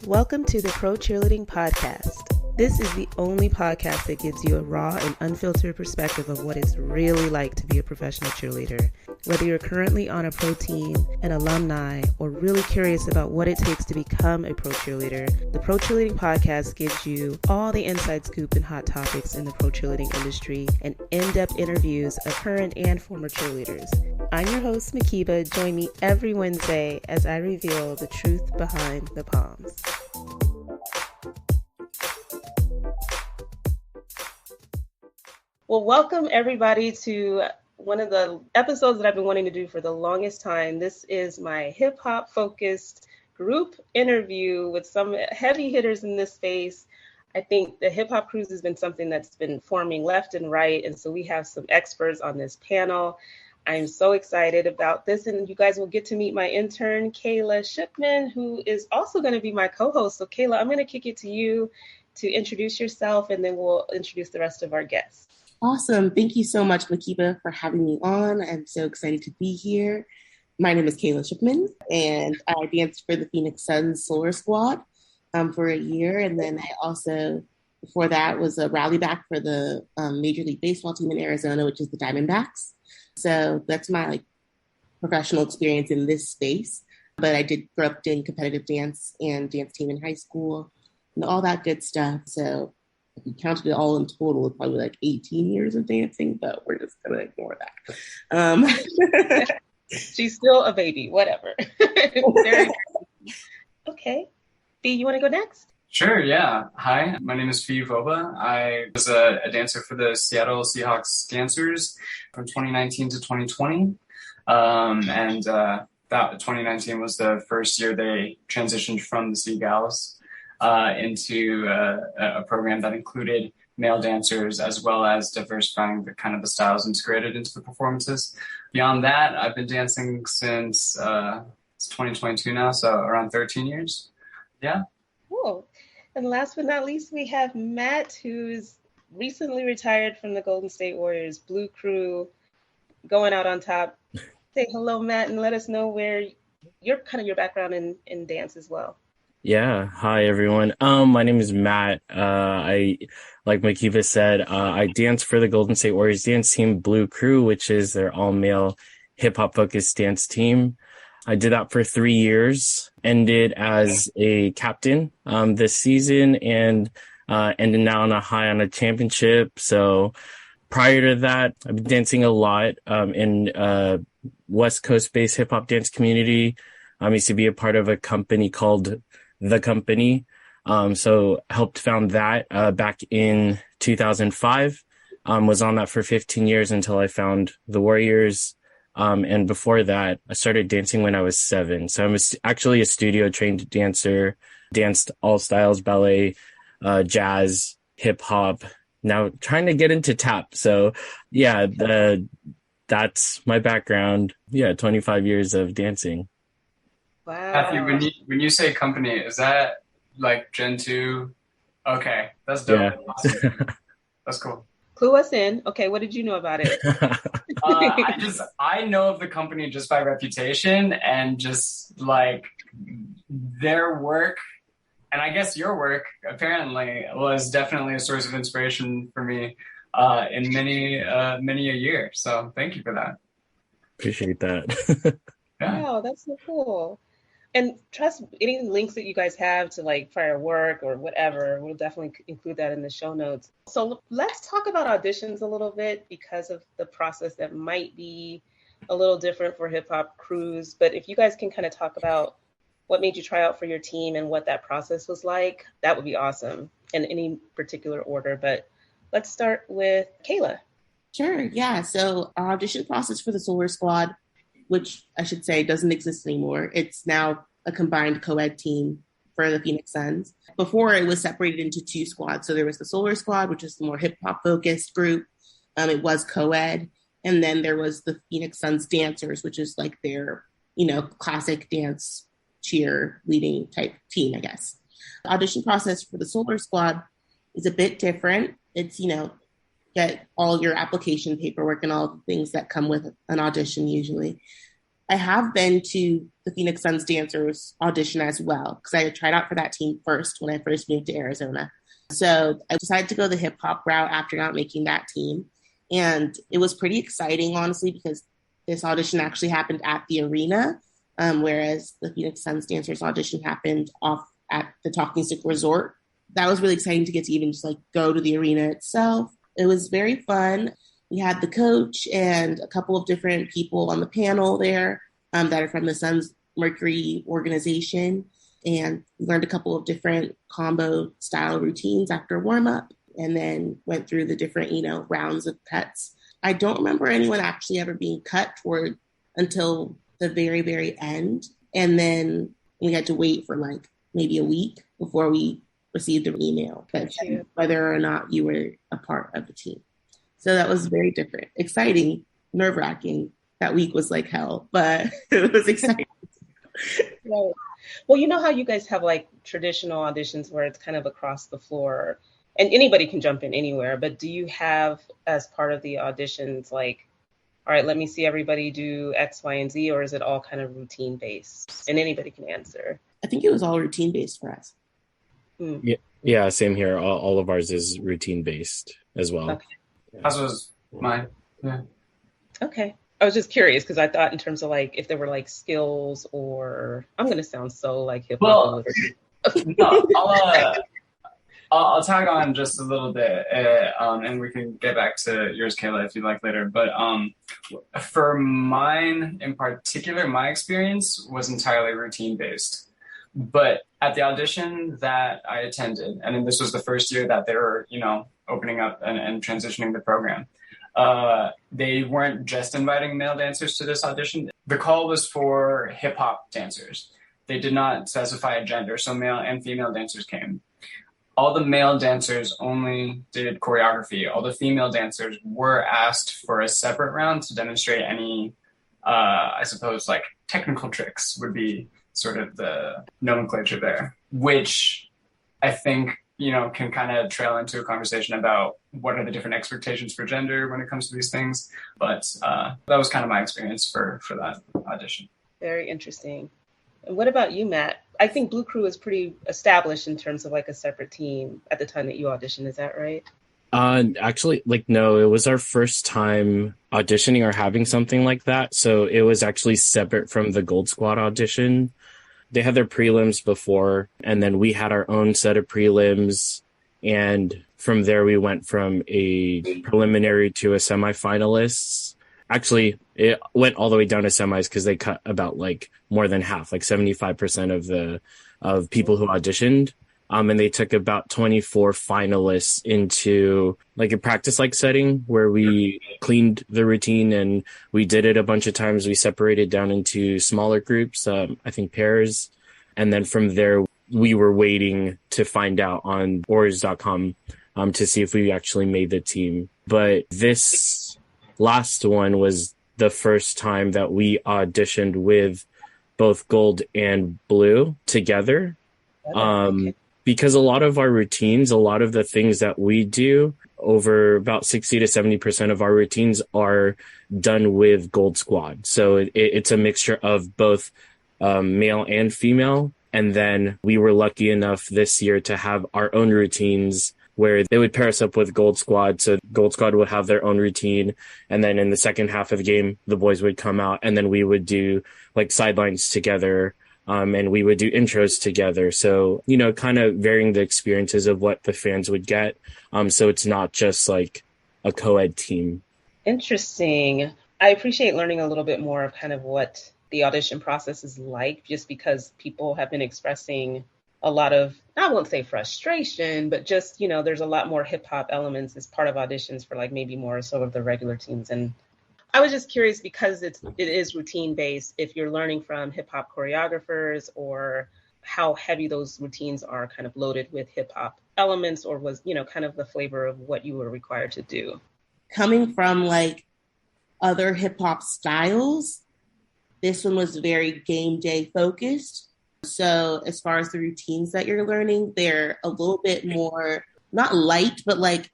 Welcome to the Pro Cheerleading Podcast. This is the only podcast that gives you a raw and unfiltered perspective of what it's really like to be a professional cheerleader. Whether you're currently on a pro team, an alumni, or really curious about what it takes to become a pro cheerleader, the Pro Cheerleading Podcast gives you all the inside scoop and hot topics in the pro cheerleading industry and in-depth interviews of current and former cheerleaders. I'm your host, Mhkeeba. Join me every Wednesday as I reveal the truth behind the Poms. Well, welcome everybody to one of the episodes that I've been wanting to do for the longest time. This is my hip hop focused group interview with some heavy hitters in this space. I think the hip hop cruise has been something that's been forming left and right. And so we have some experts on this panel. I'm so excited about this. And you guys will get to meet my intern, Kayla Shipman, who is also going to be my co-host. So Kayla, I'm going to kick it to you to introduce yourself, and then we'll introduce the rest of our guests. Awesome. Thank you so much, Mhkeeba, for having me on. I'm so excited to be here. My name is Kayla Shipman, and I danced for the Phoenix Suns Solar Squad for a year. And then I also, before that, was a rally back for the Major League Baseball team in Arizona, which is the Diamondbacks. So that's my professional experience in this space. But I did grow up doing competitive dance and dance team in high school and all that good stuff. So if we counted it all in total, it's probably like 18 years of dancing, but we're just going to ignore that. She's still a baby, whatever. Okay. Phi, you want to go next? Sure, yeah. Hi, my name is Phi VoBa. I was a dancer for the Seattle Seahawks Dancers from 2019 to 2020. And that 2019 was the first year they transitioned from the Seagulls into a program that included male dancers as well as diversifying the kind of the styles integrated into the performances. Beyond that, I've been dancing since it's 2022 now, so around 13 years. Yeah. Cool. And last but not least, we have Matt, who's recently retired from the Golden State Warriors Blue Crew, going out on top. Say hello, Matt, and let us know where your background in dance as well. Yeah. Hi, everyone. My name is Matt. I, like Mhkeeba said, I dance for the Golden State Warriors dance team Blue Crew, which is their all-male hip-hop focused dance team. I did that for 3 years, ended as a captain this season, and ended now on a high on a championship. So prior to that, I've been dancing a lot in West Coast-based hip-hop dance community. I used to be a part of a company called The Company. So helped found that back in 2005. Was on that for 15 years until I found the Warriors. And before that, I started dancing when I was 7. So I'm actually a studio trained dancer, danced all styles, ballet, jazz, hip hop, now trying to get into tap. So yeah, that's my background. Yeah. 25 years of dancing. Wow. Matthew, when you say company, is that like Gen 2? Okay, that's dope. Yeah. Awesome. That's cool. Clue us in. Okay, what did you know about it? I know of the company just by reputation and just like their work, and I guess your work apparently was definitely a source of inspiration for me in many a year. So thank you for that. Appreciate that. Yeah. Wow, that's so cool. And trust any links that you guys have to like prior work or whatever, we'll definitely include that in the show notes. So let's talk about auditions a little bit because of the process that might be a little different for hip hop crews. But if you guys can kind of talk about what made you try out for your team and what that process was like, that would be awesome in any particular order. But let's start with Kayla. Sure, yeah. So our audition process for the Solar Squad, which I should say doesn't exist anymore. It's now a combined co-ed team for the Phoenix Suns. Before, it was separated into 2 squads. So there was the Solar Squad, which is the more hip-hop focused group. It was co-ed. And then there was the Phoenix Suns Dancers, which is like their, classic dance cheerleading type team, I guess. The audition process for the Solar Squad is a bit different. It's, get all your application paperwork and all the things that come with an audition usually. I have been to the Phoenix Suns Dancers audition as well, because I tried out for that team first when I first moved to Arizona. So I decided to go the hip hop route after not making that team. And it was pretty exciting, honestly, because this audition actually happened at the arena, whereas the Phoenix Suns Dancers audition happened off at the Talking Stick Resort. That was really exciting to get to even just like go to the arena itself. It was very fun. We had the coach and a couple of different people on the panel there that are from the Suns Mercury organization. And we learned a couple of different combo style routines after warm up, and then went through the different, rounds of cuts. I don't remember anyone actually ever being cut until the very, very end. And then we had to wait for like maybe a week before we received an email that said whether or not you were a part of the team. So that was very different, exciting, nerve-wracking. That week was like hell, but it was exciting. Right. Well, you know how you guys have like traditional auditions where it's kind of across the floor and anybody can jump in anywhere, but do you have as part of the auditions like, all right, let me see everybody do X, Y, and Z, or is it all kind of routine based and anybody can answer? I think it was all routine based for us. Yeah, same here. All of ours is routine based as well. Okay. As was mine. Yeah. Okay. I was just curious because I thought in terms of like if there were like skills or I'm going to sound so like hip hop. Well, no, I'll tag on just a little bit, and we can get back to yours, Kayla, if you'd like later. But for mine in particular, my experience was entirely routine based. But at the audition that I attended, and this was the first year that they were, opening up and transitioning the program, they weren't just inviting male dancers to this audition. The call was for hip hop dancers. They did not specify a gender, so male and female dancers came. All the male dancers only did choreography. All the female dancers were asked for a separate round to demonstrate any, I suppose, like technical tricks would be sort of the nomenclature there, which I think, can kind of trail into a conversation about what are the different expectations for gender when it comes to these things. But that was kind of my experience for that audition. Very interesting. And what about you, Matt? I think Blue Crew is pretty established in terms of like a separate team at the time that you auditioned. Is that right? Actually, no, it was our first time auditioning or having something like that. So it was actually separate from the Gold Squad audition. They had their prelims before, and then we had our own set of prelims. And from there, we went from a preliminary to a semifinalists. Actually, it went all the way down to semis because they cut about like more than half, like 75% of people who auditioned. And they took about 24 finalists into like a practice like setting where we cleaned the routine and we did it a bunch of times. We separated down into smaller groups, I think pairs. And then from there, we were waiting to find out on Oars.com to see if we actually made the team. But this last one was the first time that we auditioned with both gold and blue together. Because a lot of our routines, a lot of the things that we do, over about 60 to 70% of our routines are done with Gold Squad. So it's a mixture of both male and female. And then we were lucky enough this year to have our own routines where they would pair us up with Gold Squad. So Gold Squad would have their own routine. And then in the second half of the game, the boys would come out and then we would do like sidelines together. And we would do intros together. So, kind of varying the experiences of what the fans would get. So it's not just like a co-ed team. Interesting. I appreciate learning a little bit more of kind of what the audition process is like, just because people have been expressing a lot of, I won't say frustration, but just, there's a lot more hip hop elements as part of auditions for like maybe more so of the regular teams. And I was just curious because it is routine based, if you're learning from hip hop choreographers or how heavy those routines are kind of loaded with hip hop elements, or was, kind of the flavor of what you were required to do. Coming from like other hip hop styles, this one was very game day focused. So as far as the routines that you're learning, they're a little bit more, not light, but like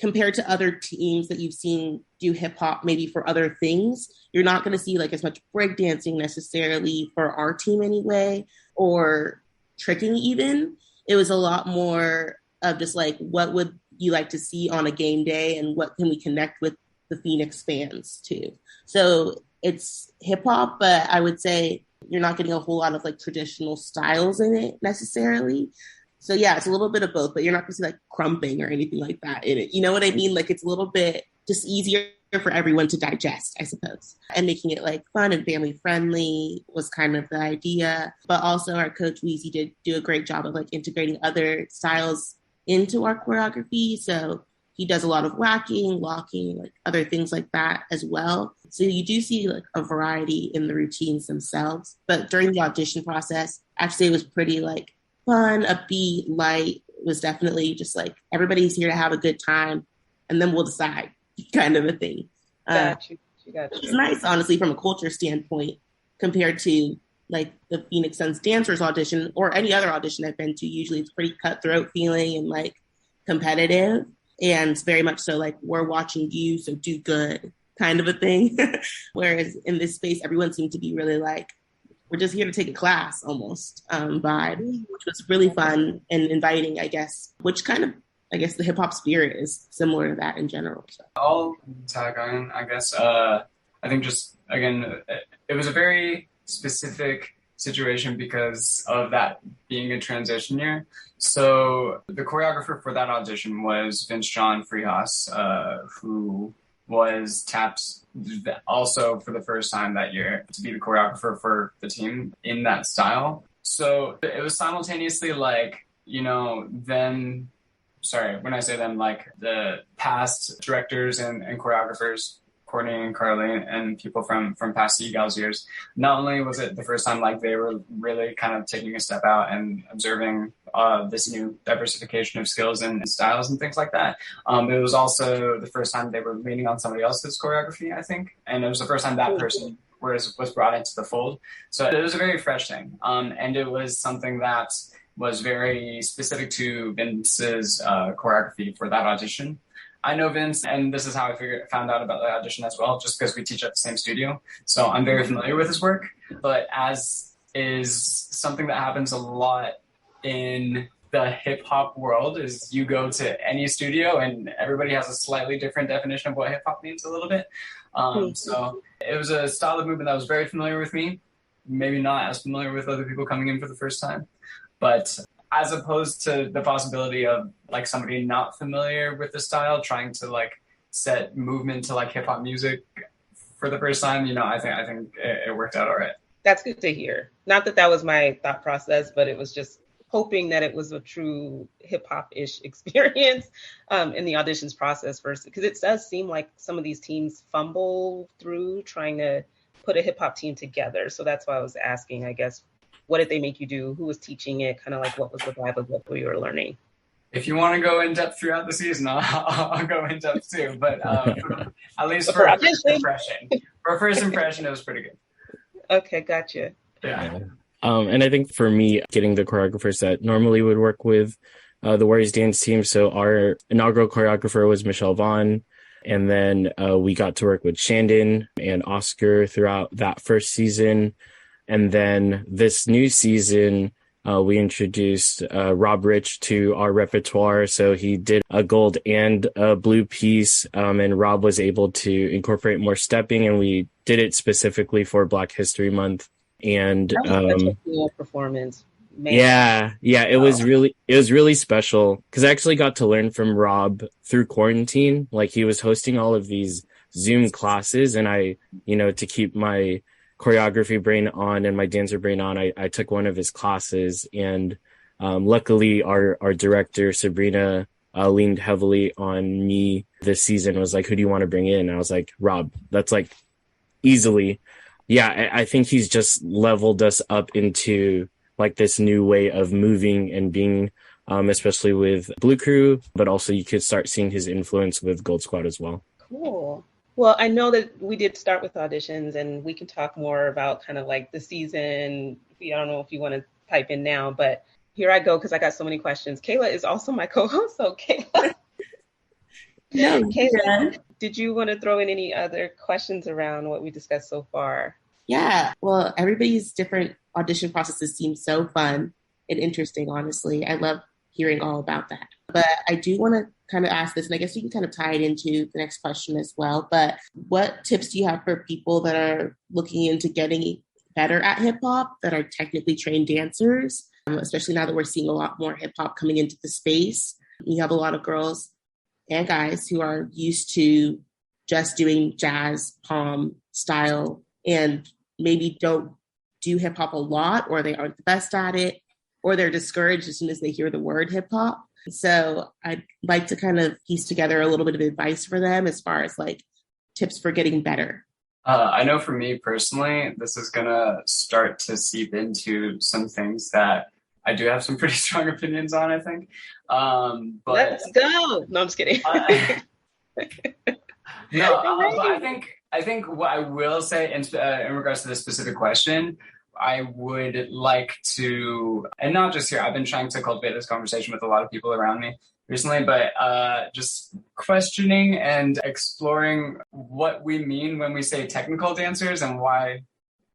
compared to other teams that you've seen do hip hop maybe for other things, you're not going to see like as much breakdancing necessarily for our team anyway, or tricking even. It was a lot more of just like, what would you like to see on a game day and what can we connect with the Phoenix fans to? So it's hip hop, but I would say you're not getting a whole lot of like traditional styles in it necessarily. So yeah, it's a little bit of both, but you're not going to see like crumping or anything like that in it. You know what I mean? Like it's a little bit just easier for everyone to digest, I suppose. And making it like fun and family friendly was kind of the idea. But also our coach Weezy did do a great job of like integrating other styles into our choreography. So he does a lot of whacking, locking, like other things like that as well. So you do see like a variety in the routines themselves. But during the audition process, actually it was pretty like fun, upbeat, light. It was definitely just like everybody's here to have a good time and then we'll decide kind of a thing. Got you. It's nice, honestly, from a culture standpoint compared to like the Phoenix Suns Dancers audition or any other audition I've been to. Usually it's pretty cutthroat feeling and like competitive, and it's very much so like we're watching you, so do good kind of a thing. Whereas in this space, everyone seemed to be really like, we're just here to take a class almost vibe, which was really fun and inviting, I guess, which kind of, I guess the hip hop spirit is similar to that in general. So. I'll tag on, I guess. I think just, again, it was a very specific situation because of that being a transition year. So the choreographer for that audition was Vince John Freehouse, who was tapped also for the first time that year to be the choreographer for the team in that style. So it was simultaneously like, you know, them, sorry, when I say them, like the past directors and choreographers, Courtney and Carly and people from past Seagulls years, not only was it the first time like they were really kind of taking a step out and observing this new diversification of skills and styles and things like that. It was also the first time they were leaning on somebody else's choreography, I think. And it was the first time that person was brought into the fold. So it was a very fresh thing. And it was something that was very specific to Vince's choreography for that audition. I know Vince, and this is how I found out about the audition as well, just because we teach at the same studio. So I'm very familiar with his work. But as is something that happens a lot in the hip hop world, is you go to any studio and everybody has a slightly different definition of what hip hop means a little bit. So it was a style of movement that was very familiar with me, maybe not as familiar with other people coming in for the first time. But as opposed to the possibility of like somebody not familiar with the style trying to like set movement to like hip hop music for the first time, you know, I think it worked out all right. That's good to hear. Not that was my thought process, but it was just hoping that it was a true hip hop-ish experience in the auditions process first, because it does seem like some of these teams fumble through trying to put a hip hop team together. So that's why I was asking, I guess, what did they make you do? Who was teaching it? Kind of like what was the vibe of what we were learning? If you want to go in depth throughout the season, I'll go in depth too. But at least for first impression, it was pretty good. Okay, gotcha. Yeah. And I think for me, getting the choreographers that normally would work with the Warriors dance team. So our inaugural choreographer was Michelle Vaughn. And then we got to work with Shandon and Oscar throughout that first season. And then this new season, we introduced Rob Rich to our repertoire. So he did a gold and a blue piece, and Rob was able to incorporate more stepping, and we did it specifically for Black History Month. And that was such a cool performance. Man. Yeah, it was really special because I actually got to learn from Rob through quarantine. Like he was hosting all of these Zoom classes, and I, you know, to keep my choreography brain on and my dancer brain on, I took one of his classes, and luckily our director Sabrina leaned heavily on me this season. Was like, who do you want to bring in? And I was like, Rob. That's like easily. Yeah, I think he's just leveled us up into like this new way of moving and being, especially with Blue Crew, but also you could start seeing his influence with Gold Squad as well. Cool. Well, I know that we did start with auditions, and we can talk more about kind of like the season. I don't know if you want to type in now, but here I go because I got so many questions. Kayla is also my co-host. So Kayla, No, Kayla, did you want to throw in any other questions around what we discussed so far? yeah. Well, everybody's different audition processes seem so fun and interesting, honestly. I love hearing all about that. But I do want to kind of ask this, and I guess you can kind of tie it into the next question as well. But what tips do you have for people that are looking into getting better at hip hop, that are technically trained dancers, especially now that we're seeing a lot more hip hop coming into the space? You have a lot of girls and guys who are used to just doing jazz, pom style, and maybe don't do hip hop a lot, or they aren't the best at it, or they're discouraged as soon as they hear the word hip hop. So I'd like to kind of piece together a little bit of advice for them as far as like tips for getting better. I know for me personally, this is going to start to seep into some things that I do have some pretty strong opinions on, I think. But let's go. No, I'm just kidding. But I think what I will say in regards to this specific question, I would like to, and not just here, I've been trying to cultivate this conversation with a lot of people around me recently, but just questioning and exploring what we mean when we say technical dancers and why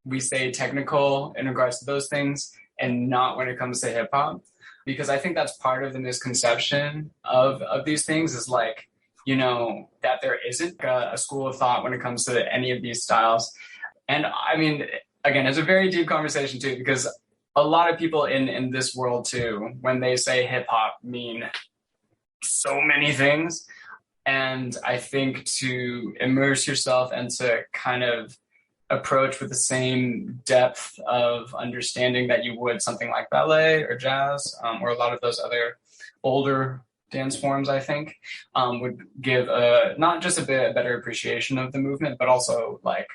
we say technical in regards to those things and not when it comes to hip hop. Because I think that's part of the misconception of these things is like, you know, that there isn't a school of thought when it comes to any of these styles. And I mean, again, it's a very deep conversation too, because a lot of people in this world too, when they say hip hop, mean so many things. And I think to immerse yourself and to kind of approach with the same depth of understanding that you would something like ballet or jazz, or a lot of those other older dance forms, I think, would give not just a better appreciation of the movement, but also like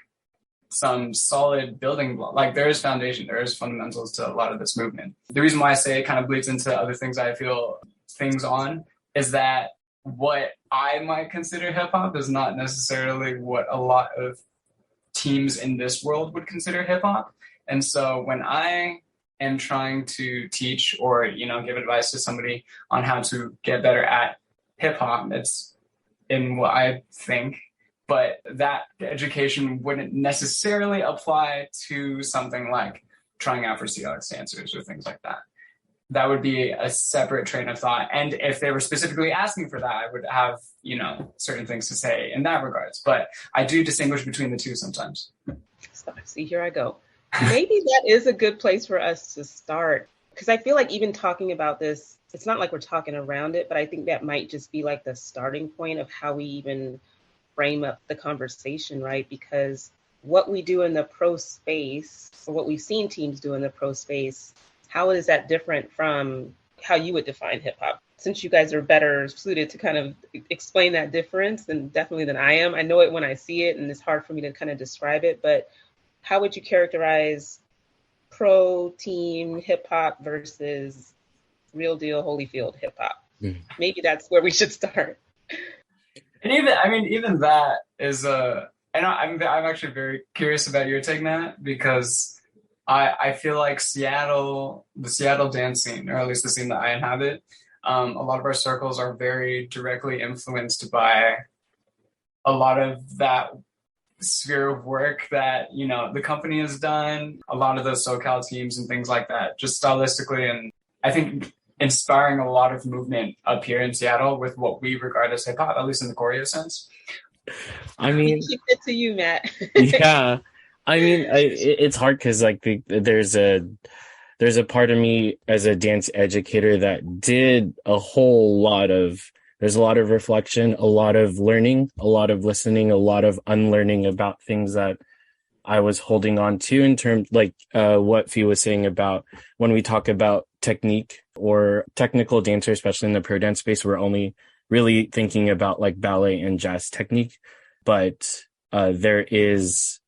some solid building block. Like there is foundation, there is fundamentals to a lot of this movement. The reason why I say it kind of bleeds into other things I feel things on is that what I might consider hip hop is not necessarily what a lot of teams in this world would consider hip hop. And so when I am trying to teach or, you know, give advice to somebody on how to get better at hip hop, it's in what I think, but that education wouldn't necessarily apply to something like trying out for Seahawks Dancers or things like that. That would be a separate train of thought. And if they were specifically asking for that, I would have, you know, certain things to say in that regards. But I do distinguish between the two sometimes. See, here I go. Maybe that is a good place for us to start. Because I feel like even talking about this, it's not like we're talking around it, but I think that might just be like the starting point of how we even frame up the conversation, right? Because what we do in the pro space, or what we've seen teams do in the pro space, how is that different from how you would define hip hop? Since you guys are better suited to kind of explain that difference than I am. I know it when I see it, and it's hard for me to kind of describe it, but how would you characterize pro team hip hop versus real deal Holyfield hip hop? Maybe that's where we should start. And even that is and I'm actually very curious about your take, Matt, because I feel like the Seattle dance scene, or at least the scene that I inhabit, a lot of our circles are very directly influenced by a lot of that sphere of work that, you know, the company has done, a lot of those SoCal teams and things like that, just stylistically, and I think inspiring a lot of movement up here in Seattle with what we regard as hip hop, at least in the choreo sense. I mean, keep it to you, Matt. Yeah. I mean, it's hard because like there's a part of me as a dance educator that did there's a lot of reflection, a lot of learning, a lot of listening, a lot of unlearning about things that I was holding on to in terms like what Phi was saying about when we talk about technique or technical dancer, especially in the pro dance space, we're only really thinking about like ballet and jazz technique, but there is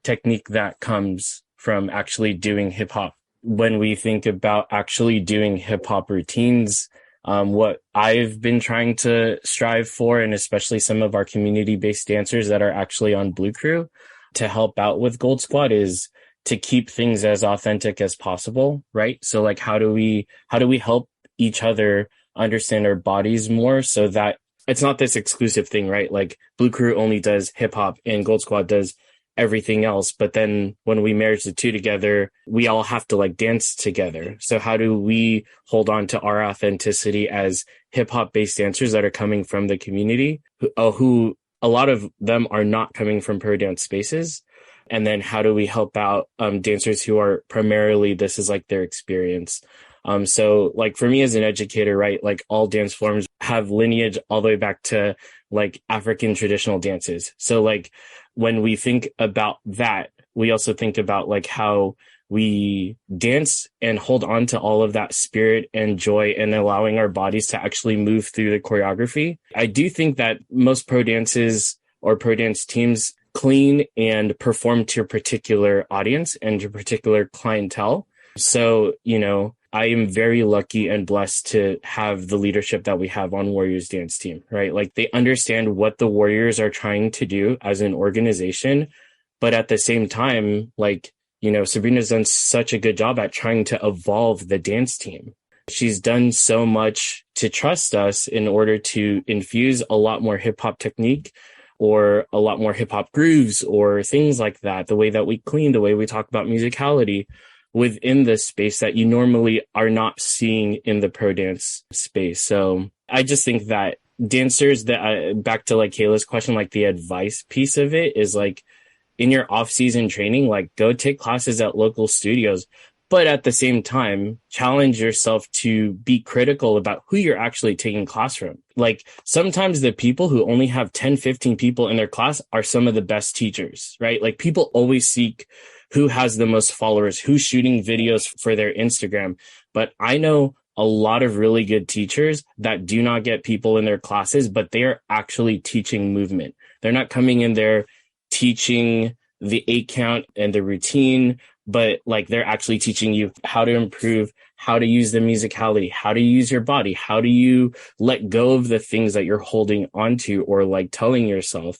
technique that comes from actually doing hip hop. When we think about actually doing hip hop routines, what I've been trying to strive for, and especially some of our community-based dancers that are actually on Blue Crew to help out with Gold Squad, is to keep things as authentic as possible, right? So like, how do we help each other understand our bodies more so that it's not this exclusive thing, right? Like Blue Crew only does hip hop and Gold Squad does everything else. But then when we marriage the two together, we all have to like dance together. So how do we hold on to our authenticity as hip hop based dancers that are coming from the community who a lot of them are not coming from pro dance spaces? And then how do we help out dancers who are primarily, this is like their experience? So like for me as an educator, right, like all dance forms have lineage all the way back to like African traditional dances. So like when we think about that, we also think about like how we dance and hold on to all of that spirit and joy and allowing our bodies to actually move through the choreography. I do think that most pro dances or pro dance teams clean and perform to a particular audience and to a particular clientele. So, you know, I am very lucky and blessed to have the leadership that we have on Warriors Dance Team, right? Like they understand what the Warriors are trying to do as an organization, but at the same time, like, you know, Sabrina's done such a good job at trying to evolve the dance team. She's done so much to trust us in order to infuse a lot more hip hop technique or a lot more hip hop grooves or things like that. The way that we clean, the way we talk about musicality within the space that you normally are not seeing in the pro dance space. So I just think that dancers that back to like Kayla's question, like the advice piece of it is like in your off season training, like go take classes at local studios, but at the same time, challenge yourself to be critical about who you're actually taking class from. Like sometimes the people who only have 10, 15 people in their class are some of the best teachers, right? Like people always seek who has the most followers, who's shooting videos for their Instagram. But I know a lot of really good teachers that do not get people in their classes, but they are actually teaching movement. They're not coming in there teaching the 8 count and the routine, but like they're actually teaching you how to improve, how to use the musicality, how to use your body, how do you let go of the things that you're holding onto or like telling yourself.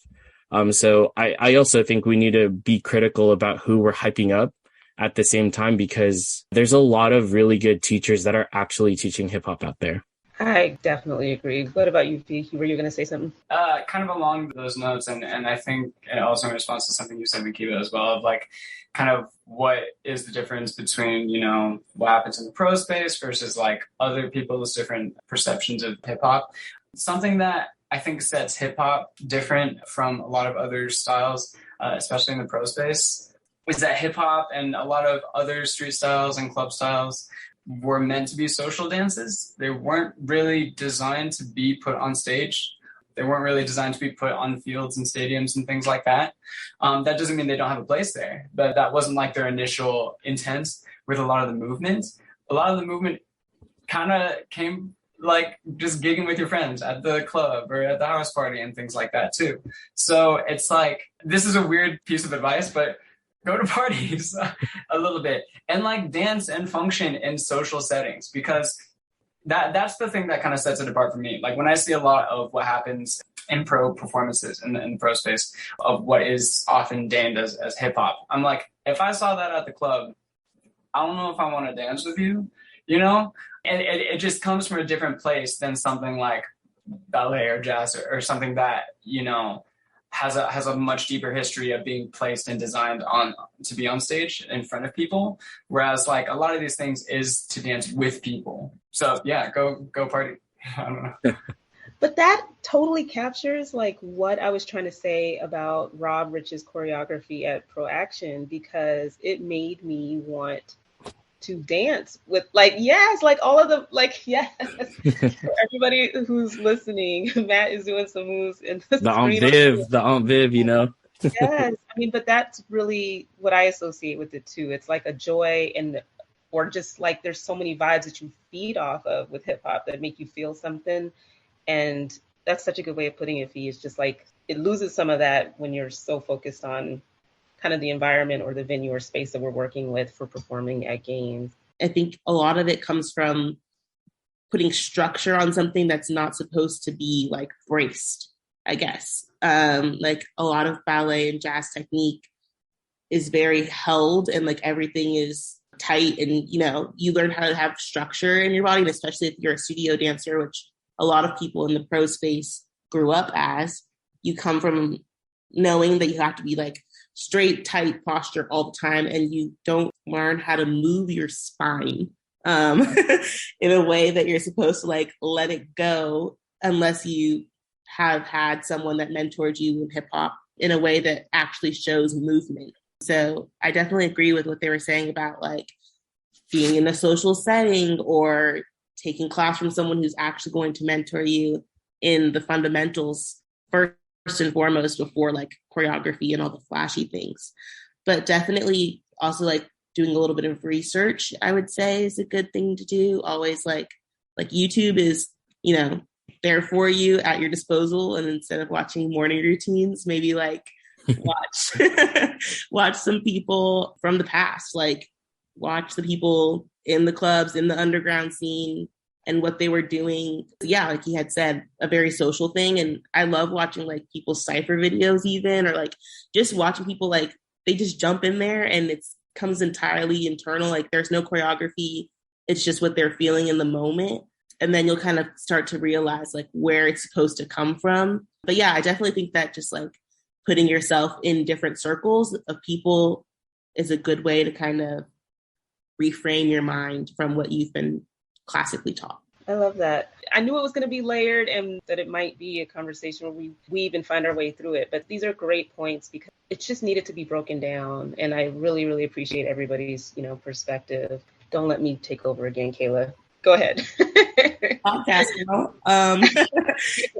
So I also think we need to be critical about who we're hyping up at the same time, because there's a lot of really good teachers that are actually teaching hip hop out there. I definitely agree. What about you, Phi? Were you going to say something? Kind of along those notes, and I think also in response to something you said, Mhkeeba, as well, of like kind of what is the difference between, you know, what happens in the pro space versus like other people's different perceptions of hip hop. Something that I think sets hip hop different from a lot of other styles, especially in the pro space, is that hip hop and a lot of other street styles and club styles were meant to be social dances. They weren't really designed to be put on stage. They weren't really designed to be put on fields and stadiums and things like that. That doesn't mean they don't have a place there, but that wasn't like their initial intent with a lot of the movement. A lot of the movement kind of came like just gigging with your friends at the club or at the house party and things like that too. So it's like, this is a weird piece of advice, but go to parties a little bit and like dance and function in social settings, because that's the thing that kind of sets it apart for me. Like when I see a lot of what happens in pro performances in the pro space of what is often deemed as hip hop, I'm like, if I saw that at the club, I don't know if I want to dance with you, you know? And it just comes from a different place than something like ballet or jazz or something that, you know, has a much deeper history of being placed and designed on to be on stage in front of people. Whereas like a lot of these things is to dance with people. So yeah, go party. I don't know. But that totally captures like what I was trying to say about Rob Rich's choreography at Pro Action, because it made me want to dance with like, yes, like all of the, like, yes. For everybody who's listening, Matt is doing some moves in the Aunt Viv, you know. Yes, I mean, but that's really what I associate with it too. It's like a joy or just like there's so many vibes that you feed off of with hip hop that make you feel something. And that's such a good way of putting it, Phi. It's just like it loses some of that when you're so focused on kind of the environment or the venue or space that we're working with for performing at games. I think a lot of it comes from putting structure on something that's not supposed to be like braced, I guess. Like a lot of ballet and jazz technique is very held and like everything is tight, and you know, you learn how to have structure in your body, and especially if you're a studio dancer, which a lot of people in the pro space grew up as. You come from knowing that you have to be like straight, tight posture all the time, and you don't learn how to move your spine in a way that you're supposed to like let it go unless you have had someone that mentored you in hip hop in a way that actually shows movement. So I definitely agree with what they were saying about like being in a social setting or taking class from someone who's actually going to mentor you in the fundamentals first and foremost before like choreography and all the flashy things. But definitely also like doing a little bit of research, I would say, is a good thing to do. Always like YouTube is, you know, there for you at your disposal. And instead of watching morning routines, maybe like watch some people from the past, like watch the people in the clubs, in the underground scene, and what they were doing. Yeah, like he had said, a very social thing. And I love watching like people's cypher videos even, or like just watching people like they just jump in there and it comes entirely internal. Like there's no choreography. It's just what they're feeling in the moment. And then you'll kind of start to realize like where it's supposed to come from. But yeah, I definitely think that just like putting yourself in different circles of people is a good way to kind of reframe your mind from what you've been classically taught. I love that. I knew it was going to be layered and that it might be a conversation where we weave and find our way through it. But these are great points because it just needed to be broken down. And I really, really appreciate everybody's, perspective. Don't let me take over again, Kayla. Go ahead. Podcast, no,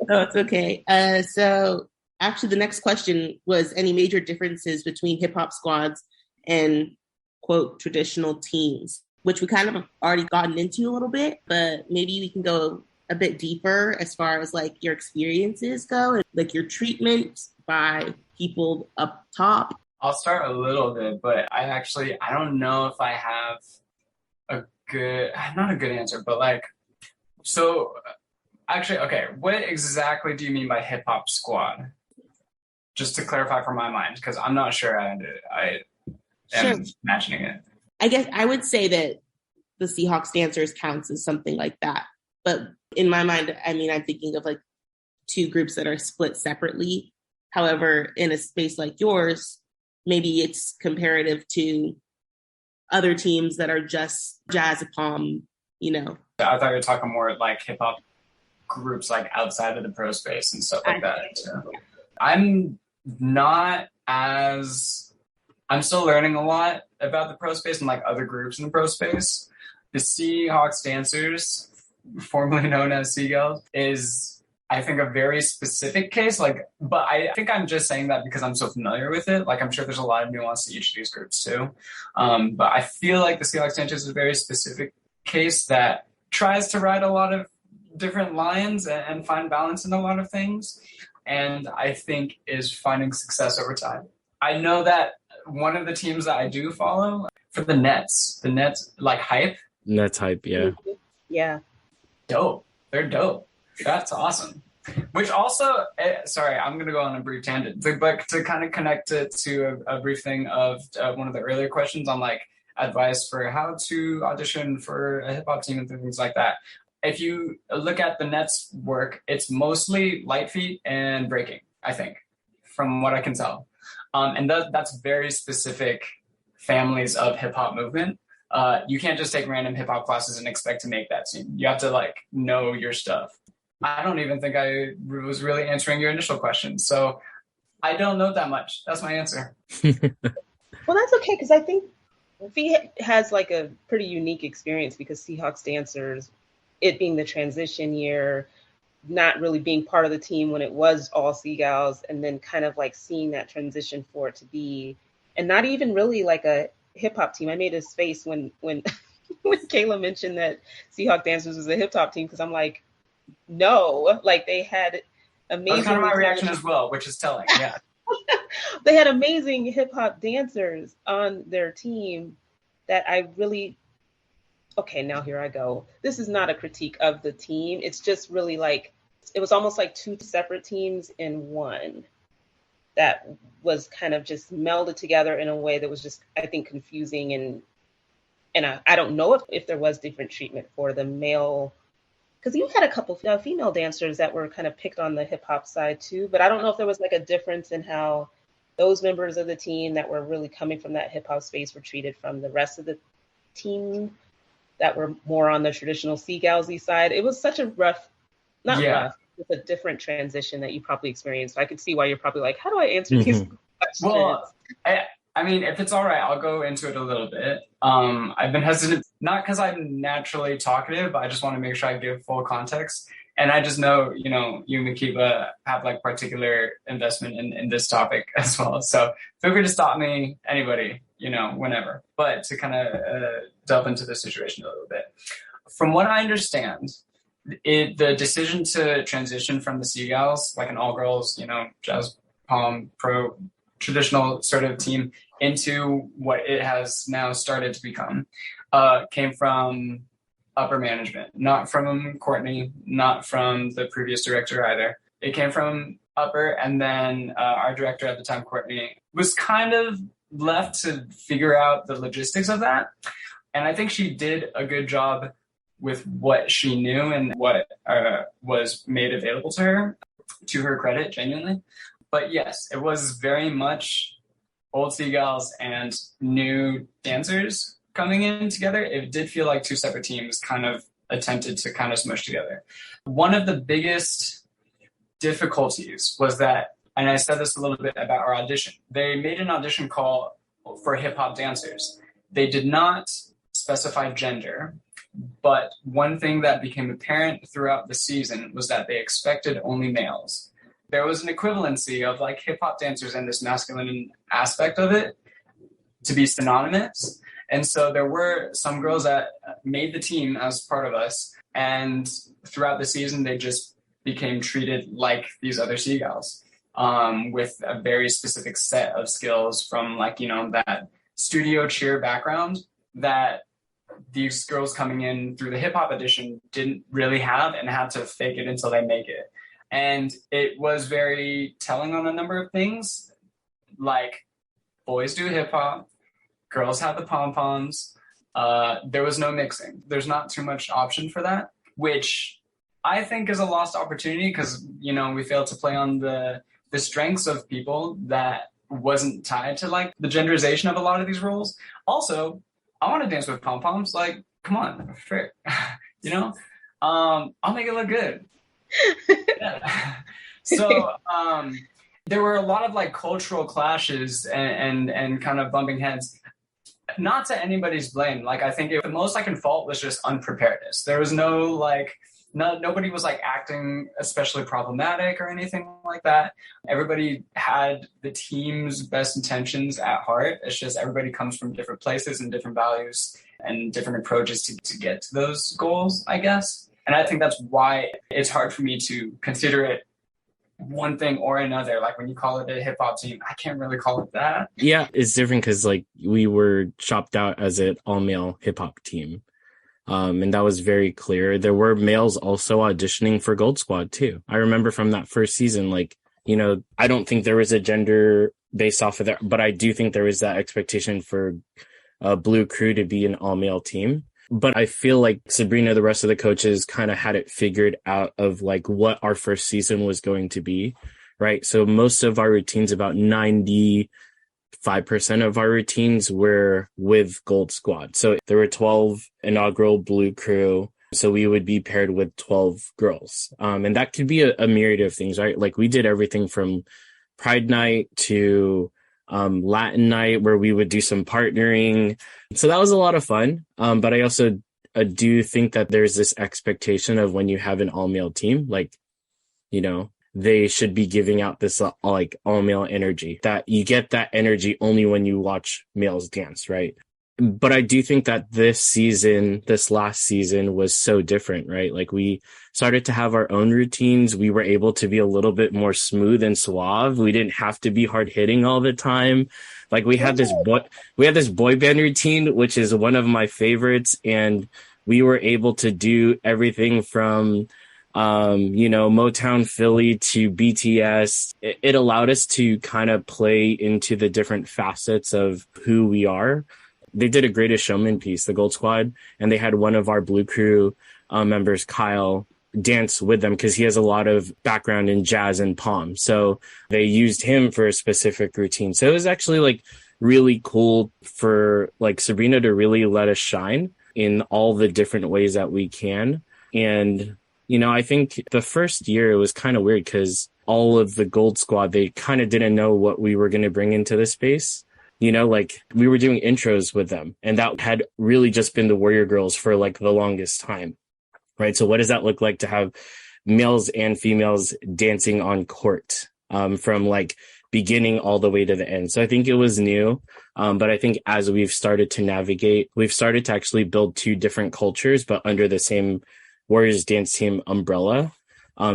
it's okay. So actually the next question was any major differences between hip hop squads and quote traditional teams, which we kind of already gotten into a little bit, but maybe we can go a bit deeper as far as like your experiences go and like your treatment by people up top. I'll start a little bit, but I don't know if I have not a good answer, but like, so actually, okay, what exactly do you mean by hip hop squad? Just to clarify for my mind, because I'm not sure I am imagining it. I guess I would say that the Seahawks Dancers counts as something like that. But in my mind, I mean, I'm thinking of like two groups that are split separately. However, in a space like yours, maybe it's comparative to other teams that are just jazz pom, I thought you were talking more like hip hop groups like outside of the pro space and stuff like that. So. I'm still learning a lot about the pro space and like other groups in the pro space. The Seahawks Dancers, formerly known as Seagulls, is I think a very specific case. But I think I'm just saying that because I'm so familiar with it. Like I'm sure there's a lot of nuance to each of these groups too. But I feel like the Seahawks Dancers is a very specific case that tries to ride a lot of different lines and find balance in a lot of things. And I think is finding success over time. I know that one of the teams that I do follow for the Nets like Hype. Nets Hype, yeah. Yeah. Dope. They're dope. That's awesome. Which also, sorry, I'm going to go on a brief tangent, but to kind of connect it to a brief thing of one of the earlier questions on like advice for how to audition for a hip hop team and things like that. If you look at the Nets work, it's mostly light feet and breaking, I think, from what I can tell. And that's very specific families of hip hop movement. You can't just take random hip hop classes and expect to make that team. You have to like know your stuff. I don't even think I was really answering your initial question. So I don't know that much. That's my answer. Well, that's okay. Cause I think Phi has like a pretty unique experience because Seahawks Dancers, it being the transition year, not really being part of the team when it was all Seagulls, and then kind of like seeing that transition for it to be, and not even really like a hip hop team. I made a face when Kayla mentioned that Seahawks Dancers was a hip hop team, because I'm like, no, like they had amazing. That's kind of my reaction as well, which is telling. Yeah, they had amazing hip hop dancers on their team that I really. Okay, now here I go. This is not a critique of the team. It's just really like, it was almost like two separate teams in one that was kind of just melded together in a way that was just, I think, confusing. And I don't know if there was different treatment for the male because you had a couple female dancers that were kind of picked on the hip hop side too, but I don't know if there was like a difference in how those members of the team that were really coming from that hip hop space were treated from the rest of the team that were more on the traditional Seagalsy side. It was such a rough, not rough, it's a different transition that you probably experienced. So I could see why you're probably like, how do I answer these questions? Well, I mean, if it's all right, I'll go into it a little bit. I've been hesitant, not because I'm naturally talkative, but I just want to make sure I give full context. And I just know, you know, you and Mhkeeba have like particular investment in this topic as well. So feel free to stop me, anybody, you know, whenever. But to kind of delve into the situation a little bit. From what I understand, the decision to transition from the Seagulls, like an all-girls, you know, jazz, pom, pro, traditional sort of team, into what it has now started to become, came from upper management, not from Courtney, not from the previous director either. It came from upper, and then our director at the time, Courtney, was kind of left to figure out the logistics of that. And I think she did a good job with what she knew and what was made available to her credit, genuinely. But yes, it was very much old Seagulls and new dancers coming in together. It did feel like two separate teams kind of attempted to kind of smush together. One of the biggest difficulties was that, and I said this a little bit about our audition, they made an audition call for hip hop dancers. They did not specify gender, but one thing that became apparent throughout the season was that they expected only males. There was an equivalency of like hip hop dancers and this masculine aspect of it to be synonymous. And so there were some girls that made the team as part of us, and throughout the season, they just became treated like these other Seagulls, with a very specific set of skills from like, you know, that studio cheer background that these girls coming in through the hip hop edition didn't really have and had to fake it until they make it. And it was very telling on a number of things, like boys do hip hop, girls have the pom-poms. There was no mixing. There's not too much option for that, which I think is a lost opportunity because, you know, we failed to play on the strengths of people that wasn't tied to like the genderization of a lot of these roles. Also, I want to dance with pom-poms. Like, come on, frick. You know, I'll make it look good. Yeah. So there were a lot of like cultural clashes and kind of bumping heads. Not to anybody's blame. Like, I think the most I can fault was just unpreparedness. There was no like, nobody was like acting especially problematic or anything like that. Everybody had the team's best intentions at heart. It's just everybody comes from different places and different values and different approaches to get to those goals, I guess. And I think that's why it's hard for me to consider it one thing or another. Like when you call it a hip hop team, I can't really call it that. Yeah, it's different because like we were chopped out as an all male hip hop team. And that was very clear. There were males also auditioning for Gold Squad too. I remember from that first season, like, you know, I don't think there was a gender based off of that, but I do think there was that expectation for Blue Crew to be an all male team. But I feel like Sabrina, the rest of the coaches kind of had it figured out of like what our first season was going to be, right? So most of our routines, about 95% of our routines were with Gold Squad. So there were 12 inaugural Blue Crew. So we would be paired with 12 girls. And that could be a myriad of things, right? Like we did everything from Pride Night to Latin night where we would do some partnering. So that was a lot of fun. But I also do think that there's this expectation of when you have an all male team, like, you know, they should be giving out this like all male energy, that you get that energy only when you watch males dance, right? But I do think that this last season was so different, right? Like we started to have our own routines. We were able to be a little bit more smooth and suave. We didn't have to be hard hitting all the time. Like we had this boy band routine, which is one of my favorites. And we were able to do everything from, you know, Motown Philly to BTS. It allowed us to kind of play into the different facets of who we are. They did a Greatest Showman piece, the Gold Squad, and they had one of our Blue Crew members, Kyle, dance with them because he has a lot of background in jazz and pom. So they used him for a specific routine. So it was actually like really cool for like Sabrina to really let us shine in all the different ways that we can. And, you know, I think the first year it was kind of weird because all of the Gold Squad, they kind of didn't know what we were going to bring into the space. You know, like we were doing intros with them, and that had really just been the Warrior Girls for like the longest time, right? So what does that look like to have males and females dancing on court from like beginning all the way to the end? So I think it was new. But I think as we've started to navigate, we've started to actually build two different cultures, but under the same Warriors dance team umbrella.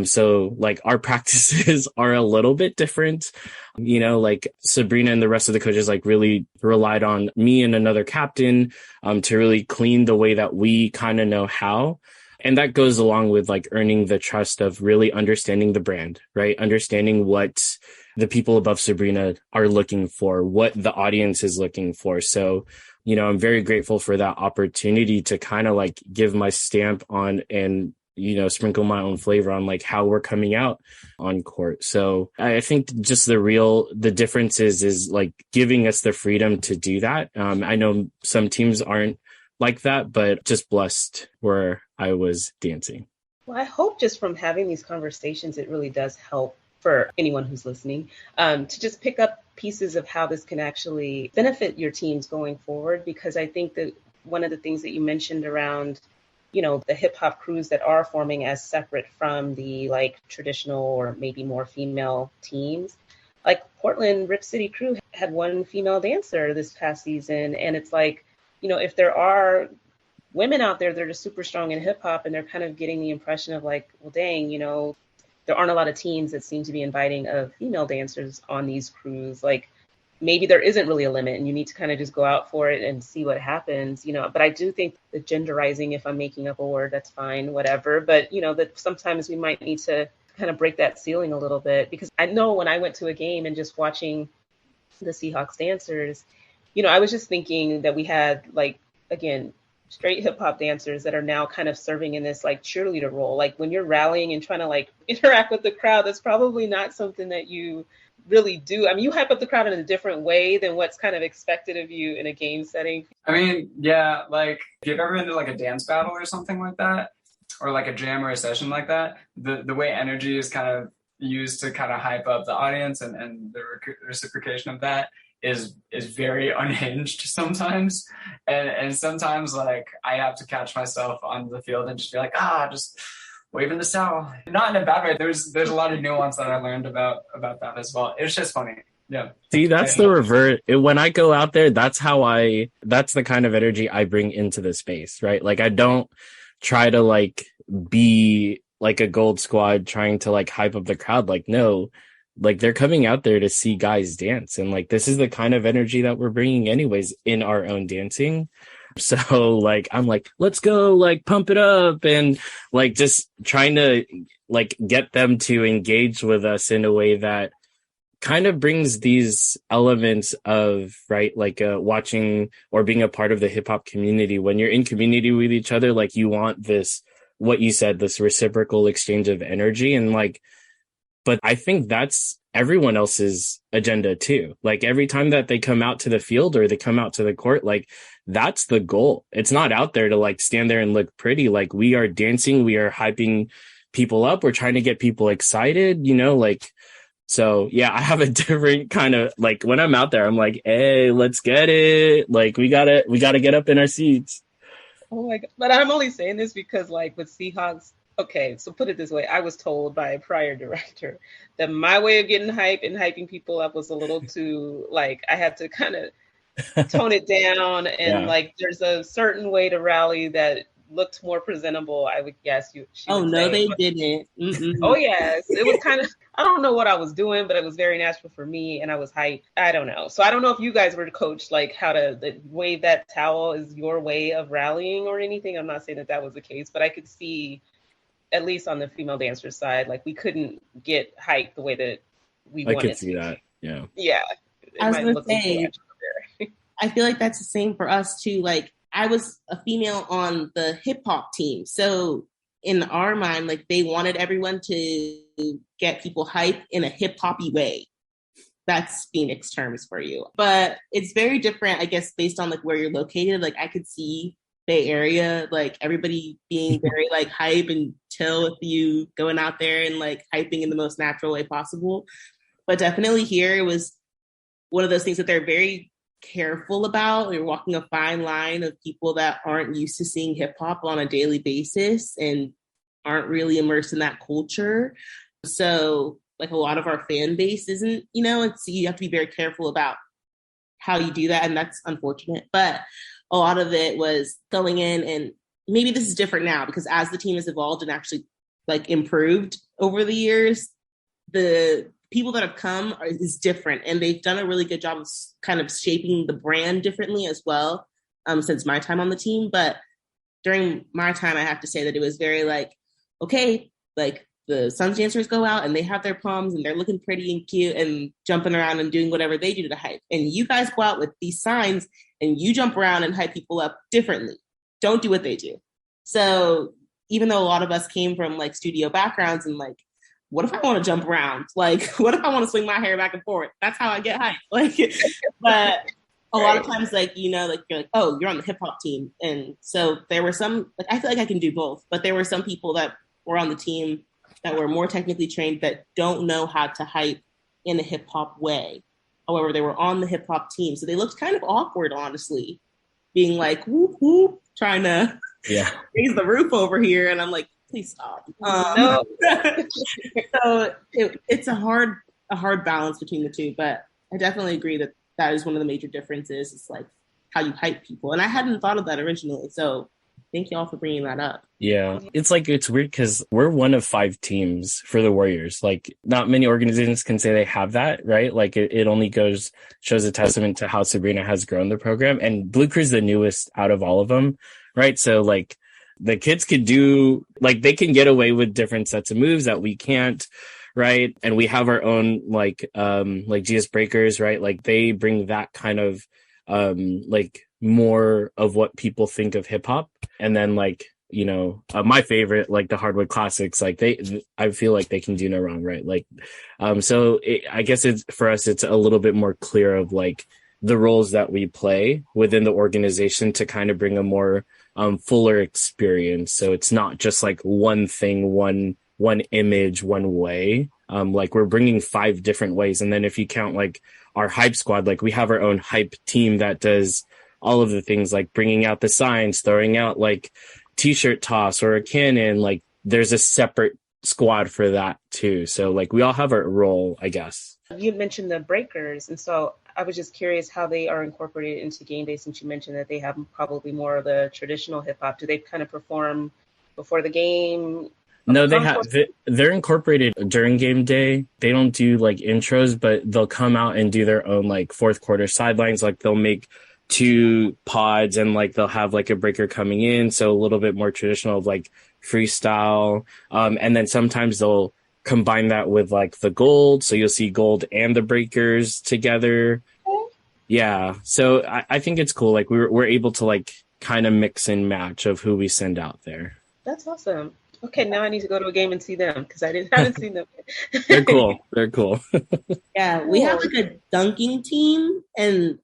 So like our practices are a little bit different, you know, like Sabrina and the rest of the coaches like really relied on me and another captain, to really clean the way that we kind of know how. And that goes along with like earning the trust of really understanding the brand, right? Understanding what the people above Sabrina are looking for, what the audience is looking for. So, you know, I'm very grateful for that opportunity to kind of like give my stamp on and, you know, sprinkle my own flavor on like how we're coming out on court. So I think just the difference is like giving us the freedom to do that. I know some teams aren't like that, but just blessed where I was dancing. Well, I hope just from having these conversations, it really does help for anyone who's listening to just pick up pieces of how this can actually benefit your teams going forward. Because I think that one of the things that you mentioned around, you know, the hip hop crews that are forming as separate from the like traditional or maybe more female teams, like Portland Rip City crew had one female dancer this past season. And it's like, you know, if there are women out there that are just super strong in hip hop and they're kind of getting the impression of like, well, dang, you know, there aren't a lot of teams that seem to be inviting of female dancers on these crews. Like maybe there isn't really a limit and you need to kind of just go out for it and see what happens, you know. But I do think the genderizing, if I'm making up a word, that's fine, whatever. But, you know, that sometimes we might need to kind of break that ceiling a little bit, because I know when I went to a game and just watching the Seahawks Dancers, you know, I was just thinking that we had like, again, straight hip hop dancers that are now kind of serving in this like cheerleader role. Like when you're rallying and trying to like interact with the crowd, that's probably not something that you really do. I mean, you hype up the crowd in a different way than what's kind of expected of you in a game setting. I mean, yeah, like if you've ever been to like a dance battle or something like that, or like a jam or a session like that, the way energy is kind of used to kind of hype up the audience and the reciprocation of that is very unhinged sometimes. And sometimes like I have to catch myself on the field and just be like, just waving the towel. Not in a bad way. There's a lot of nuance that I learned about that as well. It's just funny. Yeah. See, that's the revert. When I go out there, that's the kind of energy I bring into the space, right? Like I don't try to like be like a gold squad trying to like hype up the crowd. Like, no, like they're coming out there to see guys dance. And like, this is the kind of energy that we're bringing anyways in our own dancing. So like, I'm like, let's go, like pump it up, and like just trying to like get them to engage with us in a way that kind of brings these elements of, right, like watching or being a part of the hip hop community. When you're in community with each other, like you want this, what you said, this reciprocal exchange of energy. And like, but I think that's everyone else's agenda too. Like every time that they come out to the field or they come out to the court, like that's the goal. It's not out there to like stand there and look pretty. Like we are dancing, we are hyping people up. We're trying to get people excited, you know, like, so yeah, I have a different kind of like when I'm out there, I'm like, hey, let's get it. Like we gotta get up in our seats. Oh my God. But I'm only saying this because like with Seahawks, okay, so put it this way. I was told by a prior director that my way of getting hype and hyping people up was a little too, like, I had to kind of tone it down. And like, there's a certain way to rally that looked more presentable, I would guess. They didn't. Oh, yes. It was kind of, I don't know what I was doing, but it was very natural for me. And I was hyped. I don't know. So I don't know if you guys were coached, like how to wave that towel is your way of rallying or anything. I'm not saying that was the case, but I could see, at least on the female dancer side, like we couldn't get hyped the way that we wanted to. I could see that. Yeah. Yeah. I was going to say, I feel like that's the same for us too. Like I was a female on the hip hop team. So in our mind, like they wanted everyone to get people hype in a hip hoppy way. That's Phoenix terms for you. But it's very different, I guess, based on like where you're located. Like I could see Bay Area, like everybody being very like hype and chill with you going out there and like hyping in the most natural way possible. But definitely here it was one of those things that they're very careful about. You're walking a fine line of people that aren't used to seeing hip hop on a daily basis and aren't really immersed in that culture. So like a lot of our fan base isn't, and so you have to be very careful about how you do that. And that's unfortunate. But a lot of it was going in, and maybe this is different now because as the team has evolved and actually like improved over the years, the people that have come is different, and they've done a really good job of kind of shaping the brand differently as well since my time on the team. But during my time, I have to say that it was very like, okay, like the Suns dancers go out and they have their Poms and they're looking pretty and cute and jumping around and doing whatever they do to hype. And you guys go out with these signs and you jump around and hype people up differently. Don't do what they do. So even though a lot of us came from like studio backgrounds and like, what if I want to jump around? Like, what if I want to swing my hair back and forth? That's how I get hyped. Like, but a lot of times, like, like you're like, oh, you're on the hip hop team. And so there were some, like, I feel like I can do both, but there were some people that were on the team that were more technically trained that don't know how to hype in a hip hop way. However, they were on the hip hop team. So they looked kind of awkward, honestly, being like, whoop, whoop, trying to raise the roof over here. And I'm like, please stop. No. So it's a hard balance between the two, but I definitely agree that is one of the major differences. It's like how you hype people. And I hadn't thought of that originally. So thank y'all for bringing that up. Yeah. It's weird because we're one of 5 teams for the Warriors. Like not many organizations can say they have that, right? Like it only shows a testament to how Sabrina has grown the program, and Blue Crew's the newest out of all of them, right? So like the kids could do, like they can get away with different sets of moves that we can't, right? And we have our own like GS Breakers, right? Like they bring that kind of like more of what people think of hip hop. And then like, my favorite, like the Hardwood Classics, like I feel like they can do no wrong, right? Like, so I guess for us, it's a little bit more clear of like the roles that we play within the organization to kind of bring a more fuller experience. So it's not just like one thing, one image, one way. Like we're bringing 5 different ways. And then if you count like our hype squad, like we have our own hype team that does all of the things like bringing out the signs, throwing out like t-shirt toss or a cannon. Like there's a separate squad for that too. So like we all have our role, I guess. You mentioned the breakers, and so I was just curious how they are incorporated into game day, since you mentioned that they have probably more of the traditional hip hop. Do they kind of perform before the game? No, they're incorporated during game day. They don't do like intros, but they'll come out and do their own like fourth quarter sidelines. Like they'll make 2 pods and like they'll have like a breaker coming in. So a little bit more traditional of like freestyle. And then sometimes they'll combine that with like the gold. So you'll see gold and the breakers together. Yeah. So I think it's cool. Like we're able to like kind of mix and match of who we send out there. That's awesome. Okay, now I need to go to a game and see them because I haven't seen them. They're cool. They're cool. Yeah, we have like a dunking team, and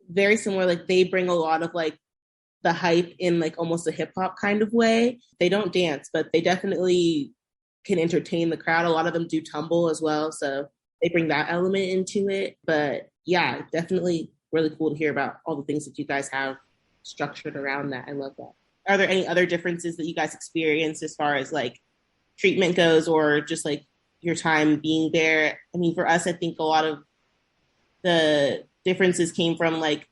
very similar. Like they bring a lot of like the hype in like almost a hip hop kind of way. They don't dance, but they definitely can entertain the crowd. A lot of them do tumble as well, so they bring that element into it. But yeah, definitely really cool to hear about all the things that you guys have structured around that. I love that. Are there any other differences that you guys experienced as far as like treatment goes, or just like your time being there? I mean, for us, I think a lot of the differences came from like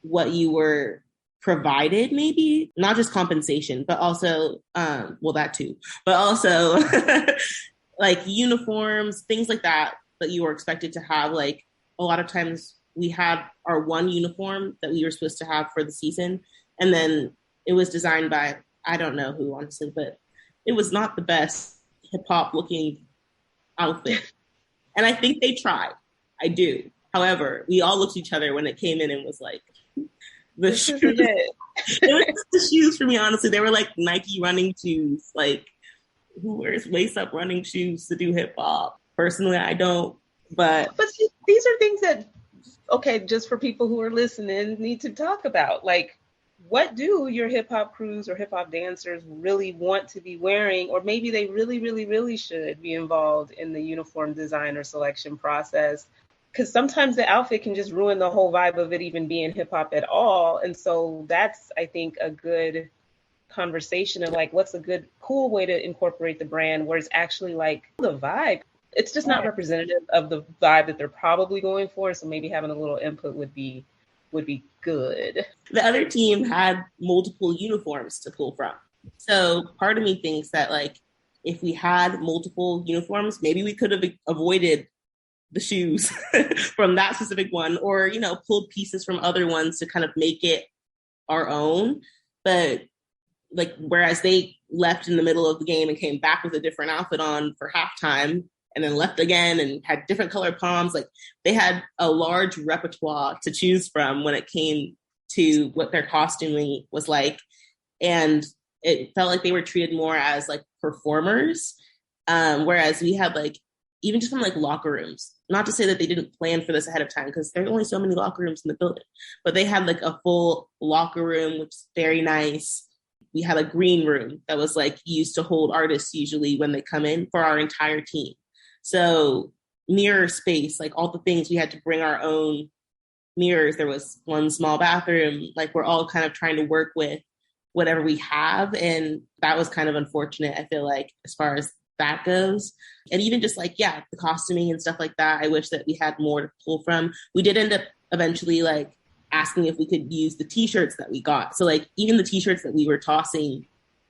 what you were provided, maybe not just compensation, but also, well, that too, but also like uniforms, things like that you were expected to have. Like a lot of times we had our one uniform that we were supposed to have for the season, and then it was designed by, I don't know who, honestly, but it was not the best hip hop looking outfit. And I think they tried. I do. However, we all looked at each other when it came in and was like, The This shoes. isn't it. It was just the shoes for me, honestly. They were like Nike running shoes. Like, who wears lace-up running shoes to do hip-hop? Personally, I don't. But see, these are things that, okay, just for people who are listening, need to talk about. Like, what do your hip-hop crews or hip-hop dancers really want to be wearing? Or maybe they really, really, really should be involved in the uniform design or selection process. Because sometimes the outfit can just ruin the whole vibe of it even being hip-hop at all. And so that's, I think, a good conversation of like, what's a good, cool way to incorporate the brand where it's actually like the vibe. It's just not representative of the vibe that they're probably going for. So maybe having a little input would be good. the other team had multiple uniforms to pull from. So part of me thinks that like if we had multiple uniforms, maybe we could have avoided the shoes from that specific one, or, you know, pulled pieces from other ones to kind of make it our own. But like, whereas they left in the middle of the game and came back with a different outfit on for halftime and then left again and had different colored Poms, like they had a large repertoire to choose from when it came to what their costuming was like. And it felt like they were treated more as like performers. Whereas we had like, even just from like locker rooms, not to say that they didn't plan for this ahead of time, because there are only so many locker rooms in the building, but they had like a full locker room, which is very nice. We had a green room that was like used to hold artists usually when they come in for our entire team. So mirror space, like all the things, we had to bring our own mirrors. There was one small bathroom, like we're all kind of trying to work with whatever we have. And that was kind of unfortunate, I feel like, as far as that goes. And even just like, yeah, the costuming and stuff like that, I wish that we had more to pull from. We did end up eventually like asking if we could use the t-shirts that we got. So like even the t-shirts that we were tossing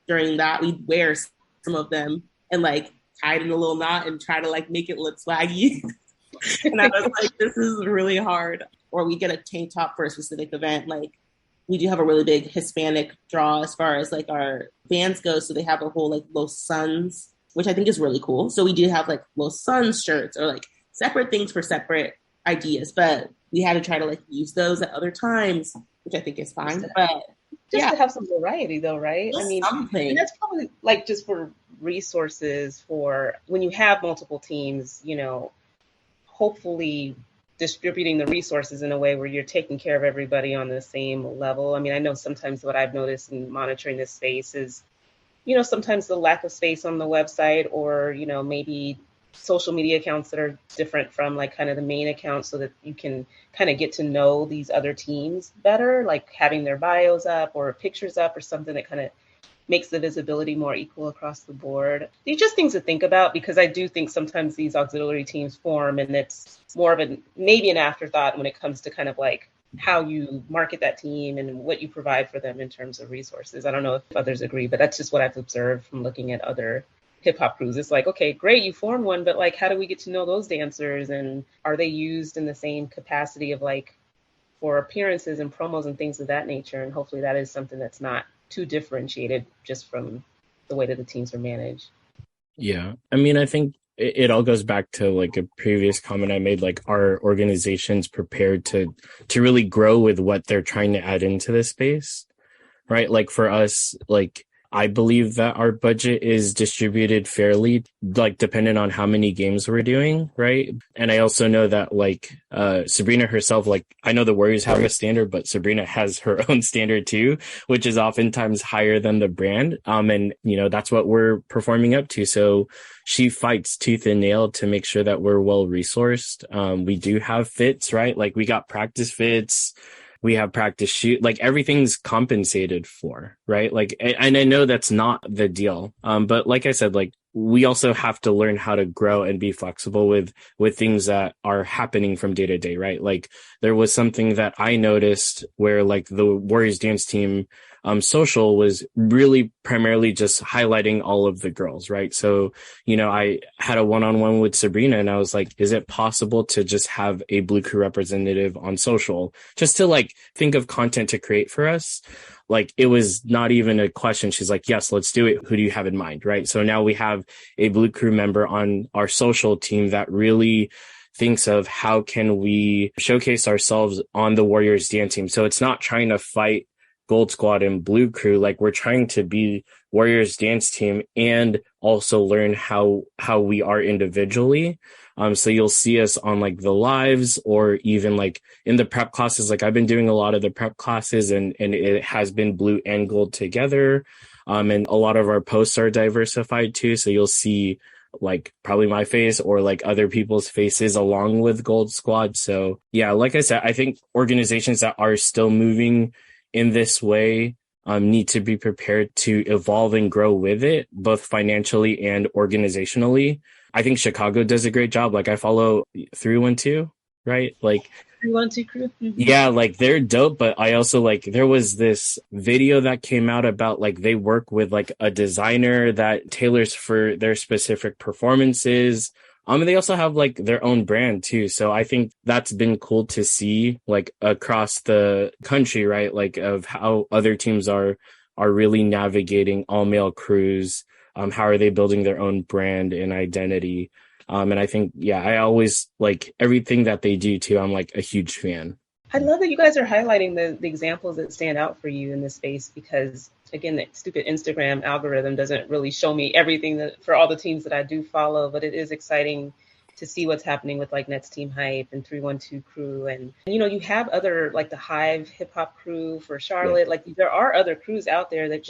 during that, we'd wear some of them and like tie it in a little knot and try to like make it look swaggy. And I was like, this is really hard. Or we get a tank top for a specific event. Like we do have a really big Hispanic draw as far as like our bands go. So they have a whole like Los Suns, which I think is really cool. So we do have like Los Suns shirts or like separate things for separate ideas, but we had to try to like use those at other times, which I think is fine. But just to have some variety though, right? I mean, and that's probably like just for resources for when you have multiple teams, you know, hopefully distributing the resources in a way where you're taking care of everybody on the same level. I mean, I know sometimes what I've noticed in monitoring this space is, you know, sometimes the lack of space on the website, or, you know, maybe social media accounts that are different from like kind of the main account, so that you can kind of get to know these other teams better, like having their bios up or pictures up or something that kind of makes the visibility more equal across the board. These are just things to think about, because I do think sometimes these auxiliary teams form and it's more of maybe an afterthought when it comes to kind of like how you market that team and what you provide for them in terms of resources. I don't know if others agree, but that's just what I've observed from looking at other hip hop crews. It's like, okay, great, you formed one, but like, how do we get to know those dancers? And are they used in the same capacity of like for appearances and promos and things of that nature? And hopefully that is something that's not too differentiated just from the way that the teams are managed. Yeah. I mean, I think it all goes back to like a previous comment I made, like our organization's prepared to really grow with what they're trying to add into this space, right? Like for us, like I believe that our budget is distributed fairly, like depending on how many games we're doing, right? And I also know that like Sabrina herself, like I know the Warriors have a standard, but Sabrina has her own standard too, which is oftentimes higher than the brand. And you know, that's what we're performing up to. So she fights tooth and nail to make sure that we're well resourced. We do have fits, right? Like we got practice fits. We have practice shoot, like everything's compensated for, right? Like, and I know that's not the deal. But like I said, like we also have to learn how to grow and be flexible with things that are happening from day to day, right? Like there was something that I noticed where like the Warriors dance team, social was really primarily just highlighting all of the girls, right? So, you know, I had a one-on-one with Sabrina and I was like, is it possible to just have a Blue Crew representative on social just to like think of content to create for us? Like it was not even a question. She's like, yes, let's do it. Who do you have in mind? Right. So now we have a Blue Crew member on our social team that really thinks of how can we showcase ourselves on the Warriors dance team. So it's not trying to fight Gold Squad and Blue Crew. Like, we're trying to be Warriors dance team and also learn how we are individually. So you'll see us on like the lives or even like in the prep classes. Like, I've been doing a lot of the prep classes and it has been blue and gold together. And a lot of our posts are diversified too. So you'll see like probably my face or like other people's faces along with Gold Squad. So yeah, like I said, I think organizations that are still moving in this way need to be prepared to evolve and grow with it, both financially and organizationally. I think Chicago does a great job. Like, I follow 312, right? Like, 312 crew. Mm-hmm. Yeah, like they're dope, but I also like there was this video that came out about like they work with like a designer that tailors for their specific performances. And they also have like their own brand too. So I think that's been cool to see like across the country, right? Like of how other teams are really navigating all male crews. How are they building their own brand and identity? And I think, yeah, I always like everything that they do too. I'm like a huge fan. I love that you guys are highlighting the examples that stand out for you in this space, because again, the stupid Instagram algorithm doesn't really show me everything that for all the teams that I do follow, but it is exciting to see what's happening with like Nets Team Hype and 312 crew. And, you know, you have other like the Hive hip hop crew for Charlotte. Yeah. Like there are other crews out there that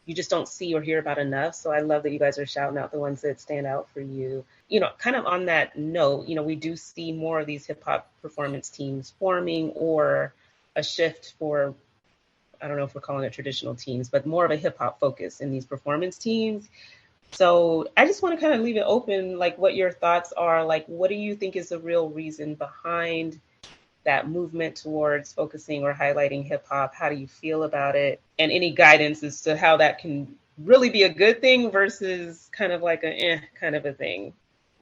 you just don't see or hear about enough. So I love that you guys are shouting out the ones that stand out for you. You know, kind of on that note, you know, we do see more of these hip hop performance teams forming, or a shift for, I don't know if we're calling it traditional teams, but more of a hip hop focus in these performance teams. So I just want to kind of leave it open, like what your thoughts are. Like, what do you think is the real reason behind that movement towards focusing or highlighting hip hop? How do you feel about it? And any guidance as to how that can really be a good thing versus kind of like kind of a thing?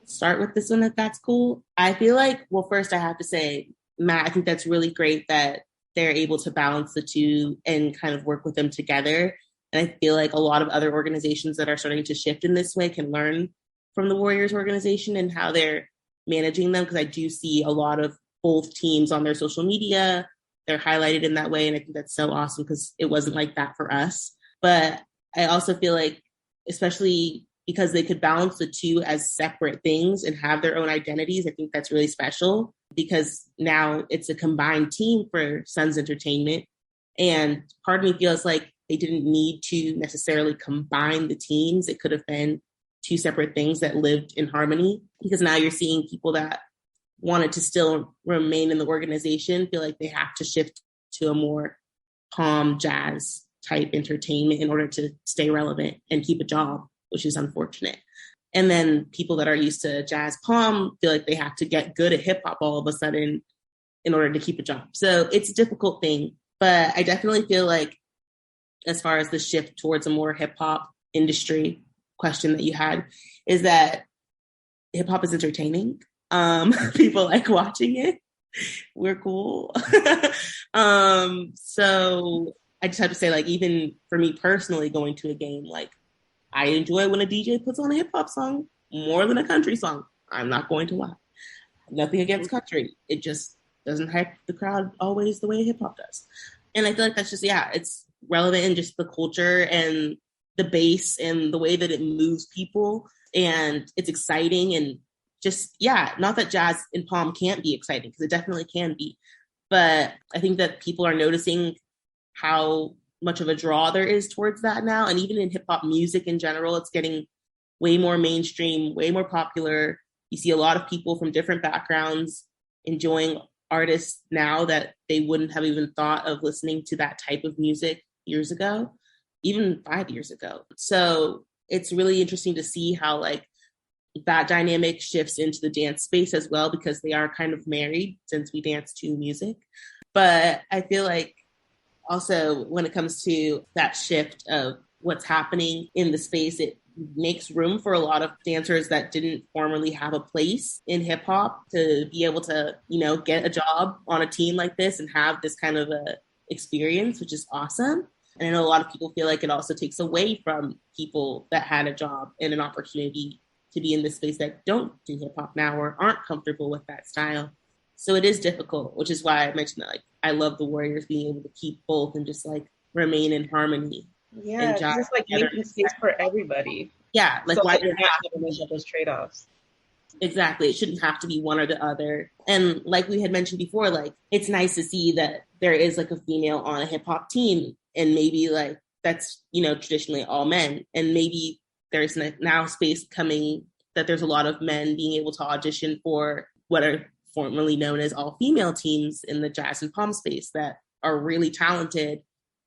Start with this one, if that's cool. I feel like, well, first I have to say, Matt, I think that's really great that they're able to balance the two and kind of work with them together. And I feel like a lot of other organizations that are starting to shift in this way can learn from the Warriors organization and how they're managing them, because I do see a lot of both teams on their social media. They're highlighted in that way. And I think that's so awesome, because it wasn't like that for us. But I also feel like, especially because they could balance the two as separate things and have their own identities, I think that's really special, because now it's a combined team for Suns Entertainment. And part of me feels like they didn't need to necessarily combine the teams. It could have been two separate things that lived in harmony, because now you're seeing people that wanted to still remain in the organization feel like they have to shift to a more calm jazz type entertainment in order to stay relevant and keep a job, which is unfortunate. And then people that are used to jazz pom feel like they have to get good at hip hop all of a sudden in order to keep a job. So it's a difficult thing, but I definitely feel like, as far as the shift towards a more hip hop industry question that you had, is that hip hop is entertaining. People like watching it. We're cool. So I just have to say, like, even for me personally, going to a game, like, I enjoy when a DJ puts on a hip hop song more than a country song. I'm not going to lie. Nothing against country. It just doesn't hype the crowd always the way hip hop does. And I feel like that's just, it's relevant in just the culture and the bass and the way that it moves people. And it's exciting, and just, not that jazz and pom can't be exciting, because it definitely can be. But I think that people are noticing how much of a draw there is towards that now. And even in hip hop music in general, it's getting way more mainstream, way more popular. You see a lot of people from different backgrounds enjoying artists now that they wouldn't have even thought of listening to that type of music years ago, even 5 years ago. So it's really interesting to see how like that dynamic shifts into the dance space as well, because they are kind of married since we dance to music. But I feel like also when it comes to that shift of what's happening in the space, it makes room for a lot of dancers that didn't formerly have a place in hip hop to be able to, get a job on a team like this and have this kind of a experience, which is awesome. And I know a lot of people feel like it also takes away from people that had a job and an opportunity to be in this space that don't do hip hop now or aren't comfortable with that style. So it is difficult, which is why I mentioned that, like, I love the Warriors being able to keep both and just like remain in harmony. Yeah, because it's like making space for everybody. Yeah, like so why you're not having to make those trade-offs. Exactly. It shouldn't have to be one or the other. And like we had mentioned before, like it's nice to see that there is like a female on a hip hop team, and maybe like that's, you know, traditionally all men. And maybe there's now space coming that there's a lot of men being able to audition for what are formerly known as all female teams in the jazz and pom space that are really talented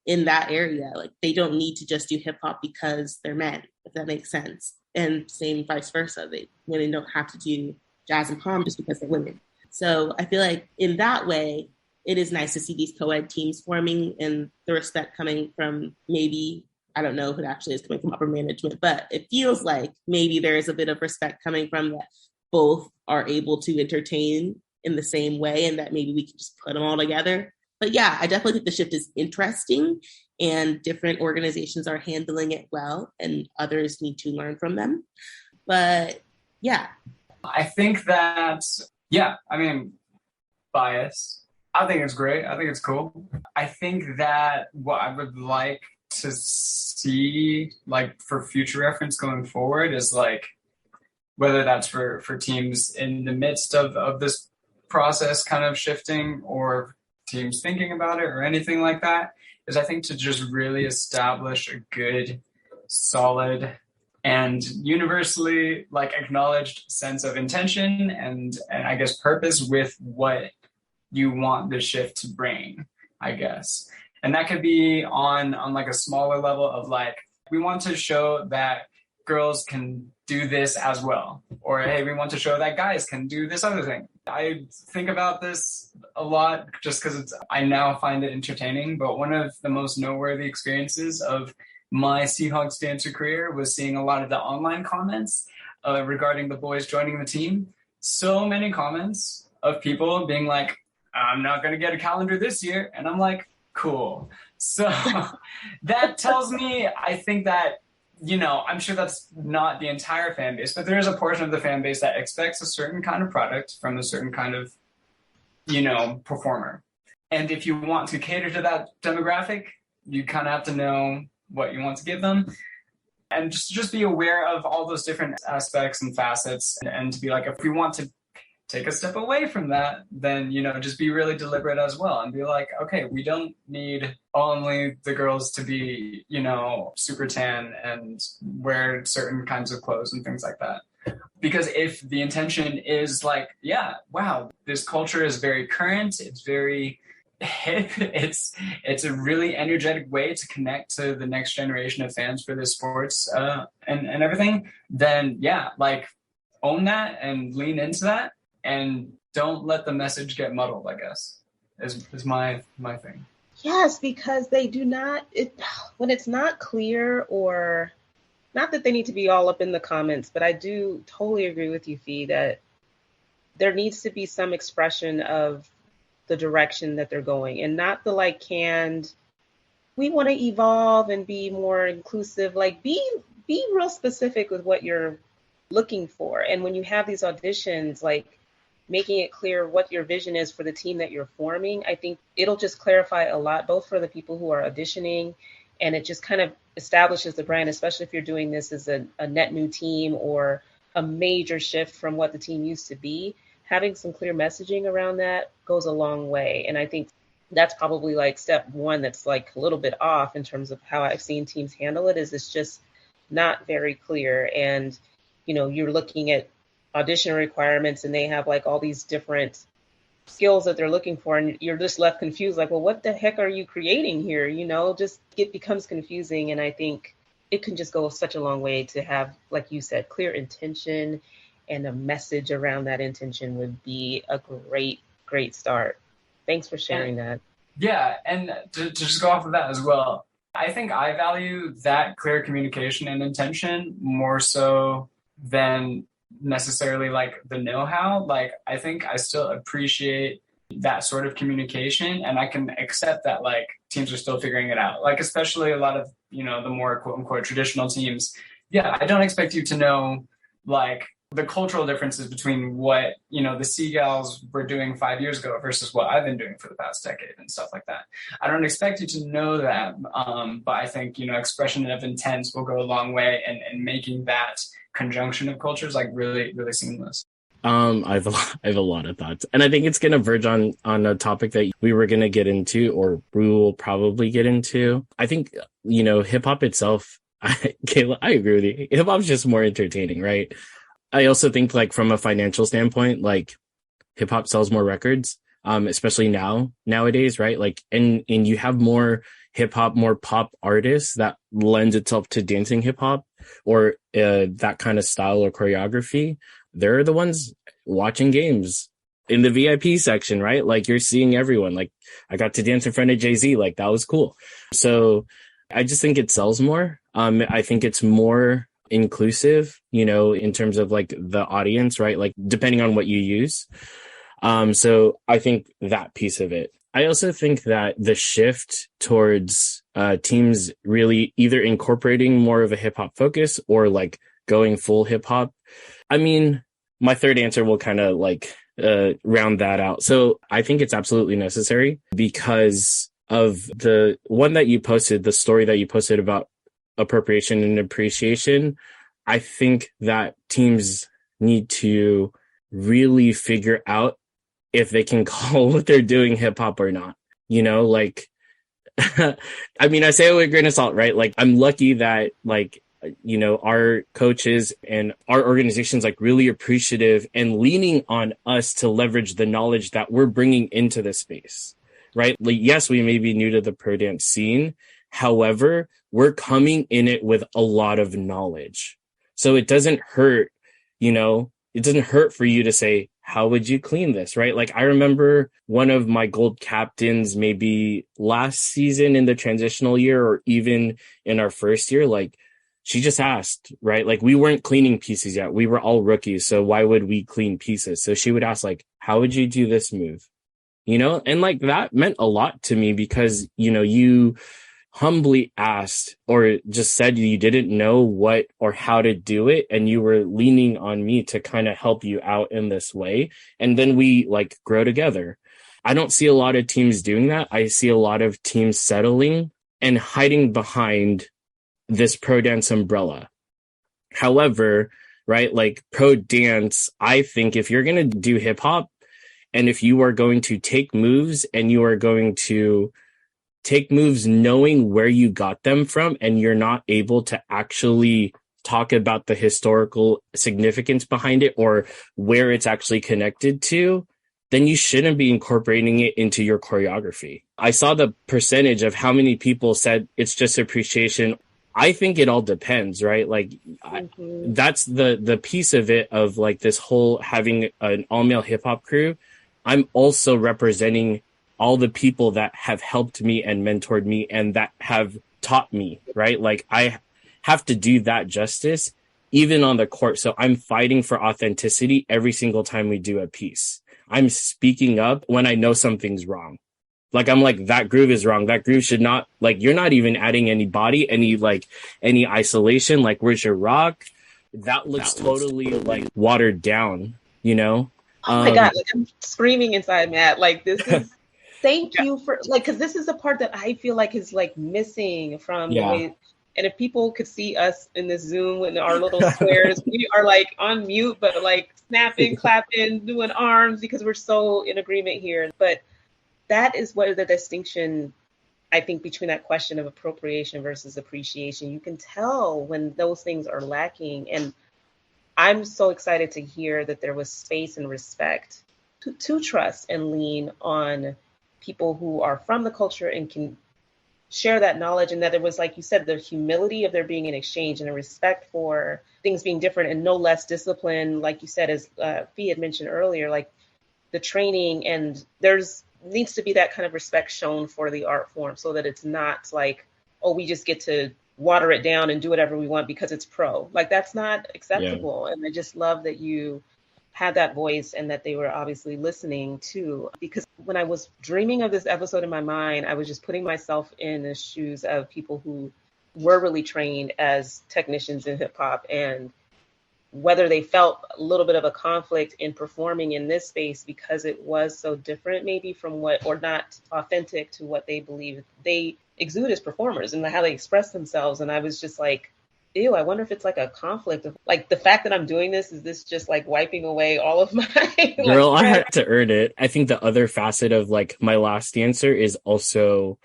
in that area. Like they don't need to just do hip hop because they're men, if that makes sense. And same vice versa. Women don't have to do jazz and pom just because they're women. So I feel like in that way, it is nice to see these co-ed teams forming and the respect coming from maybe, I don't know if it actually is coming from upper management, but it feels like maybe there is a bit of respect coming from that both are able to entertain in the same way, and that maybe we can just put them all together. But yeah, I definitely think the shift is interesting and different organizations are handling it well and others need to learn from them. But yeah. I think that, yeah, I mean, bias. I think it's great. I think it's cool. I think that what I would like to see, like for future reference going forward, is like, whether that's for teams in the midst of this process kind of shifting or teams thinking about it or anything like that, is I think to just really establish a good, solid, and universally like acknowledged sense of intention and I guess purpose with what you want the shift to bring, I guess. And that could be on like a smaller level of like, we want to show that girls can do this as well. Or, hey, we want to show that guys can do this other thing. I think about this a lot just because I now find it entertaining. But one of the most noteworthy experiences of my Seahawks dancer career was seeing a lot of the online comments regarding the boys joining the team. So many comments of people being like, I'm not going to get a calendar this year. And I'm like, cool. So that tells me, I think that, you know, I'm sure that's not the entire fan base, but there is a portion of the fan base that expects a certain kind of product from a certain kind of, you know, performer. And if you want to cater to that demographic, you kind of have to know what you want to give them. And just be aware of all those different aspects and facets, and to be like, if we want to take a step away from that, then, you know, just be really deliberate as well and be like, okay, we don't need only the girls to be, you know, super tan and wear certain kinds of clothes and things like that. Because if the intention is like, yeah, wow, this culture is very current, it's very hip, it's a really energetic way to connect to the next generation of fans for this sports and everything, then yeah, like own that and lean into that. And don't let the message get muddled, I guess, is my thing. Yes, because they do not, when it's not clear, or not that they need to be all up in the comments, but I do totally agree with you, Phi, that there needs to be some expression of the direction that they're going, and not the like canned, we want to evolve and be more inclusive. Like be real specific with what you're looking for. And when you have these auditions, like making it clear what your vision is for the team that you're forming, I think it'll just clarify a lot, both for the people who are auditioning, and it just kind of establishes the brand, especially if you're doing this as a net new team or a major shift from what the team used to be. Having some clear messaging around that goes a long way. And I think that's probably like step one that's like a little bit off in terms of how I've seen teams handle it, is it's just not very clear. And, you know, you're looking at audition requirements and they have like all these different skills that they're looking for, and you're just left confused, like, well, what the heck are you creating here? You know, just it becomes confusing. And I think it can just go such a long way to have, like you said, clear intention, and a message around that intention would be a great start. Thanks for sharing that. Yeah, and to just go off of that as well, I think I value that clear communication and intention more so than necessarily like the know-how. Like, I think I still appreciate that sort of communication, and I can accept that like teams are still figuring it out. Like, especially a lot of, you know, the more quote unquote traditional teams. Yeah, I don't expect you to know like the cultural differences between what, the Seagulls were doing 5 years ago versus what I've been doing for the past decade and stuff like that. I don't expect you to know that, but I think, expression of intent will go a long way in making that conjunction of cultures like really, really seamless. I have a lot of thoughts, and I think it's going to verge on a topic that we were going to get into, or we will probably get into. I think, hip hop itself, Kayla, I agree with you. Hip hop's just more entertaining, right? I also think, like, from a financial standpoint, like, hip hop sells more records, especially nowadays, right? Like, and you have more hip hop, more pop artists that lends itself to dancing hip hop or that kind of style or choreography. They're the ones watching games in the VIP section, right? Like, you're seeing everyone. Like, I got to dance in front of Jay-Z. Like, that was cool. So I just think it sells more. I think it's more inclusive, in terms of, like, the audience, right? Like, depending on what you use. So I think that piece of it. I also think that the shift towards teams really either incorporating more of a hip hop focus or, like, going full hip hop. I mean, my third answer will kind of, like, round that out. So I think it's absolutely necessary because of the one that you posted, the story that you posted about appropriation and appreciation. I think that teams need to really figure out if they can call what they're doing hip hop or not. Like, I mean, I say it with a grain of salt, right? Like, I'm lucky that, like, our coaches and our organizations, like, really appreciative and leaning on us to leverage the knowledge that we're bringing into the space, right? Like, yes, we may be new to the pro dance scene. However, we're coming in it with a lot of knowledge. So it doesn't hurt, it doesn't hurt for you to say, how would you clean this, right? Like, I remember one of my gold captains, maybe last season in the transitional year or even in our first year, like, she just asked, right? Like, we weren't cleaning pieces yet. We were all rookies. So why would we clean pieces? So she would ask, like, how would you do this move? And, like, that meant a lot to me because, you humbly asked or just said you didn't know what or how to do it. And you were leaning on me to kind of help you out in this way. And then we, like, grow together. I don't see a lot of teams doing that. I see a lot of teams settling and hiding behind this pro dance umbrella. However, right, like, pro dance, I think if you're going to do hip hop and if you are going to take moves and you are going to take moves knowing where you got them from and you're not able to actually talk about the historical significance behind it or where it's actually connected to, then you shouldn't be incorporating it into your choreography. I saw the percentage of how many people said it's just appreciation. I think it all depends, right? Like, that's the piece of it of, like, this whole having an all-male hip-hop crew. I'm also representing all the people that have helped me and mentored me and that have taught me, right? Like, I have to do that justice even on the court. So I'm fighting for authenticity every single time we do a piece. I'm speaking up when I know something's wrong. Like, I'm like, that groove is wrong. That groove should not, like, you're not even adding any body, any isolation. Like, where's your rock? That looks totally like watered down, Oh my God, like, I'm screaming inside, Matt. Like, this is, thank you for, like, because this is the part that I feel like is, like, missing from the way. And if people could see us in this Zoom with our little squares, we are, like, on mute, but, like, snapping, clapping, doing arms because we're so in agreement here. But that is what the distinction, I think, between that question of appropriation versus appreciation. You can tell when those things are lacking. And I'm so excited to hear that there was space and respect to trust and lean on people who are from the culture and can share that knowledge, and that there was, like you said, the humility of there being an exchange and a respect for things being different and no less discipline, like you said, as Phi had mentioned earlier, like the training, and there's needs to be that kind of respect shown for the art form so that it's not like, oh, we just get to water it down and do whatever we want because it's pro. Like, that's not acceptable. And I just love that you had that voice and that they were obviously listening too, because when I was dreaming of this episode in my mind, I was just putting myself in the shoes of people who were really trained as technicians in hip hop and whether they felt a little bit of a conflict in performing in this space because it was so different maybe from what, or not authentic to what they believe they exude as performers and how they express themselves. And I was just like, ew, I wonder if it's like a conflict of like the fact that I'm doing this, is this just like wiping away all of my Girl, like, I had to earn it. I think the other facet of like my last answer is also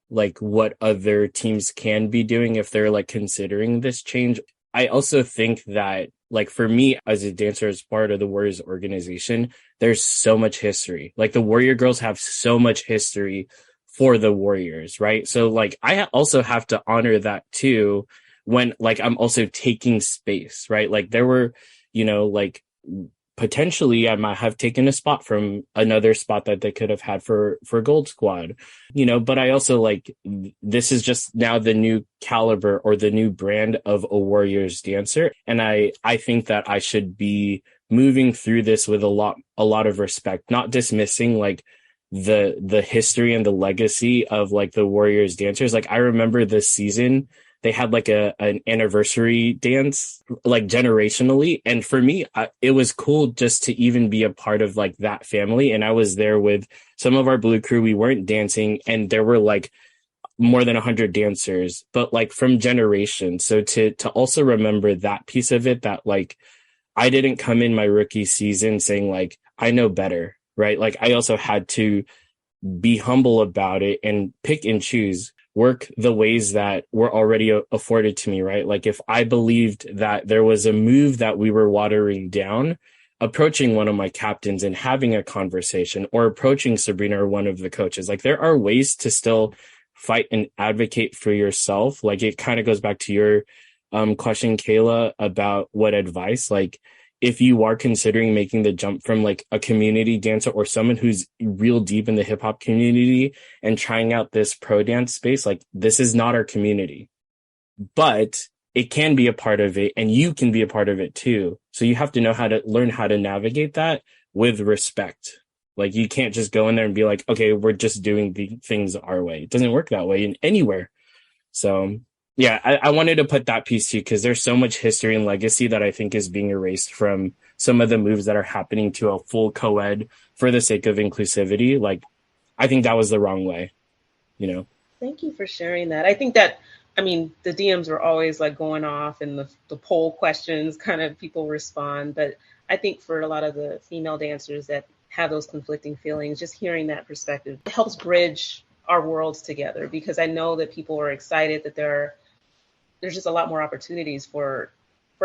like what other teams can be doing if they're like considering this change. I also think that like for me as a dancer, as part of the Warriors organization, there's so much history. Like the Warrior girls have so much history for the Warriors, right? So like I also have to honor that too when like I'm also taking space, right? Like there were, you know, like potentially I might have taken a spot from another spot that they could have had for Gold Squad, you know, but I also like, this is just now the new caliber or the new brand of a Warriors dancer. And I think that I should be moving through this with a lot of respect, not dismissing like the history and the legacy of like the Warriors dancers. Like I remember this season, they had like an anniversary dance, like generationally. And for me, it was cool just to even be a part of like that family. And I was there with some of our blue crew. We weren't dancing and there were like more than 100 dancers, but like from generations. So to also remember that piece of it, that like, I didn't come in my rookie season saying like, I know better, right? Like I also had to be humble about it and pick and choose, work the ways that were already afforded to me, right? Like if I believed that there was a move that we were watering down, approaching one of my captains and having a conversation, or approaching Sabrina or one of the coaches, like there are ways to still fight and advocate for yourself. Like it kind of goes back to your question, Kayla, about what advice, like if you are considering making the jump from like a community dancer or someone who's real deep in the hip hop community and trying out this pro dance space, like this is not our community, but it can be a part of it and you can be a part of it too. So you have to know how to learn how to navigate that with respect. Like you can't just go in there and be like, okay, we're just doing the things our way. It doesn't work that way in anywhere. So yeah, I wanted to put that piece too, because there's so much history and legacy that I think is being erased from some of the moves that are happening to a full co-ed for the sake of inclusivity. Like, I think that was the wrong way, you know? Thank you for sharing that. I think that, I mean, the DMs are always like going off and the poll questions kind of people respond. But I think for a lot of the female dancers that have those conflicting feelings, just hearing that perspective helps bridge our worlds together, because I know that people are excited that there's just a lot more opportunities for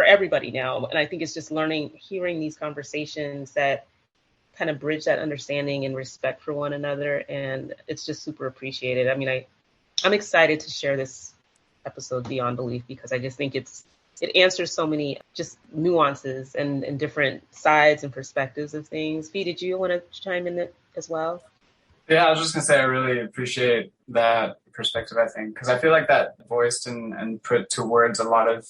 everybody now. And I think it's just hearing these conversations that kind of bridge that understanding and respect for one another. And it's just super appreciated. I mean, I'm excited to share this episode beyond belief, because I just think it answers so many just nuances and different sides and perspectives of things. Phi, did you want to chime in as well? Yeah, I was just going to say I really appreciate that perspective, I think, because I feel like that voiced and put to words a lot of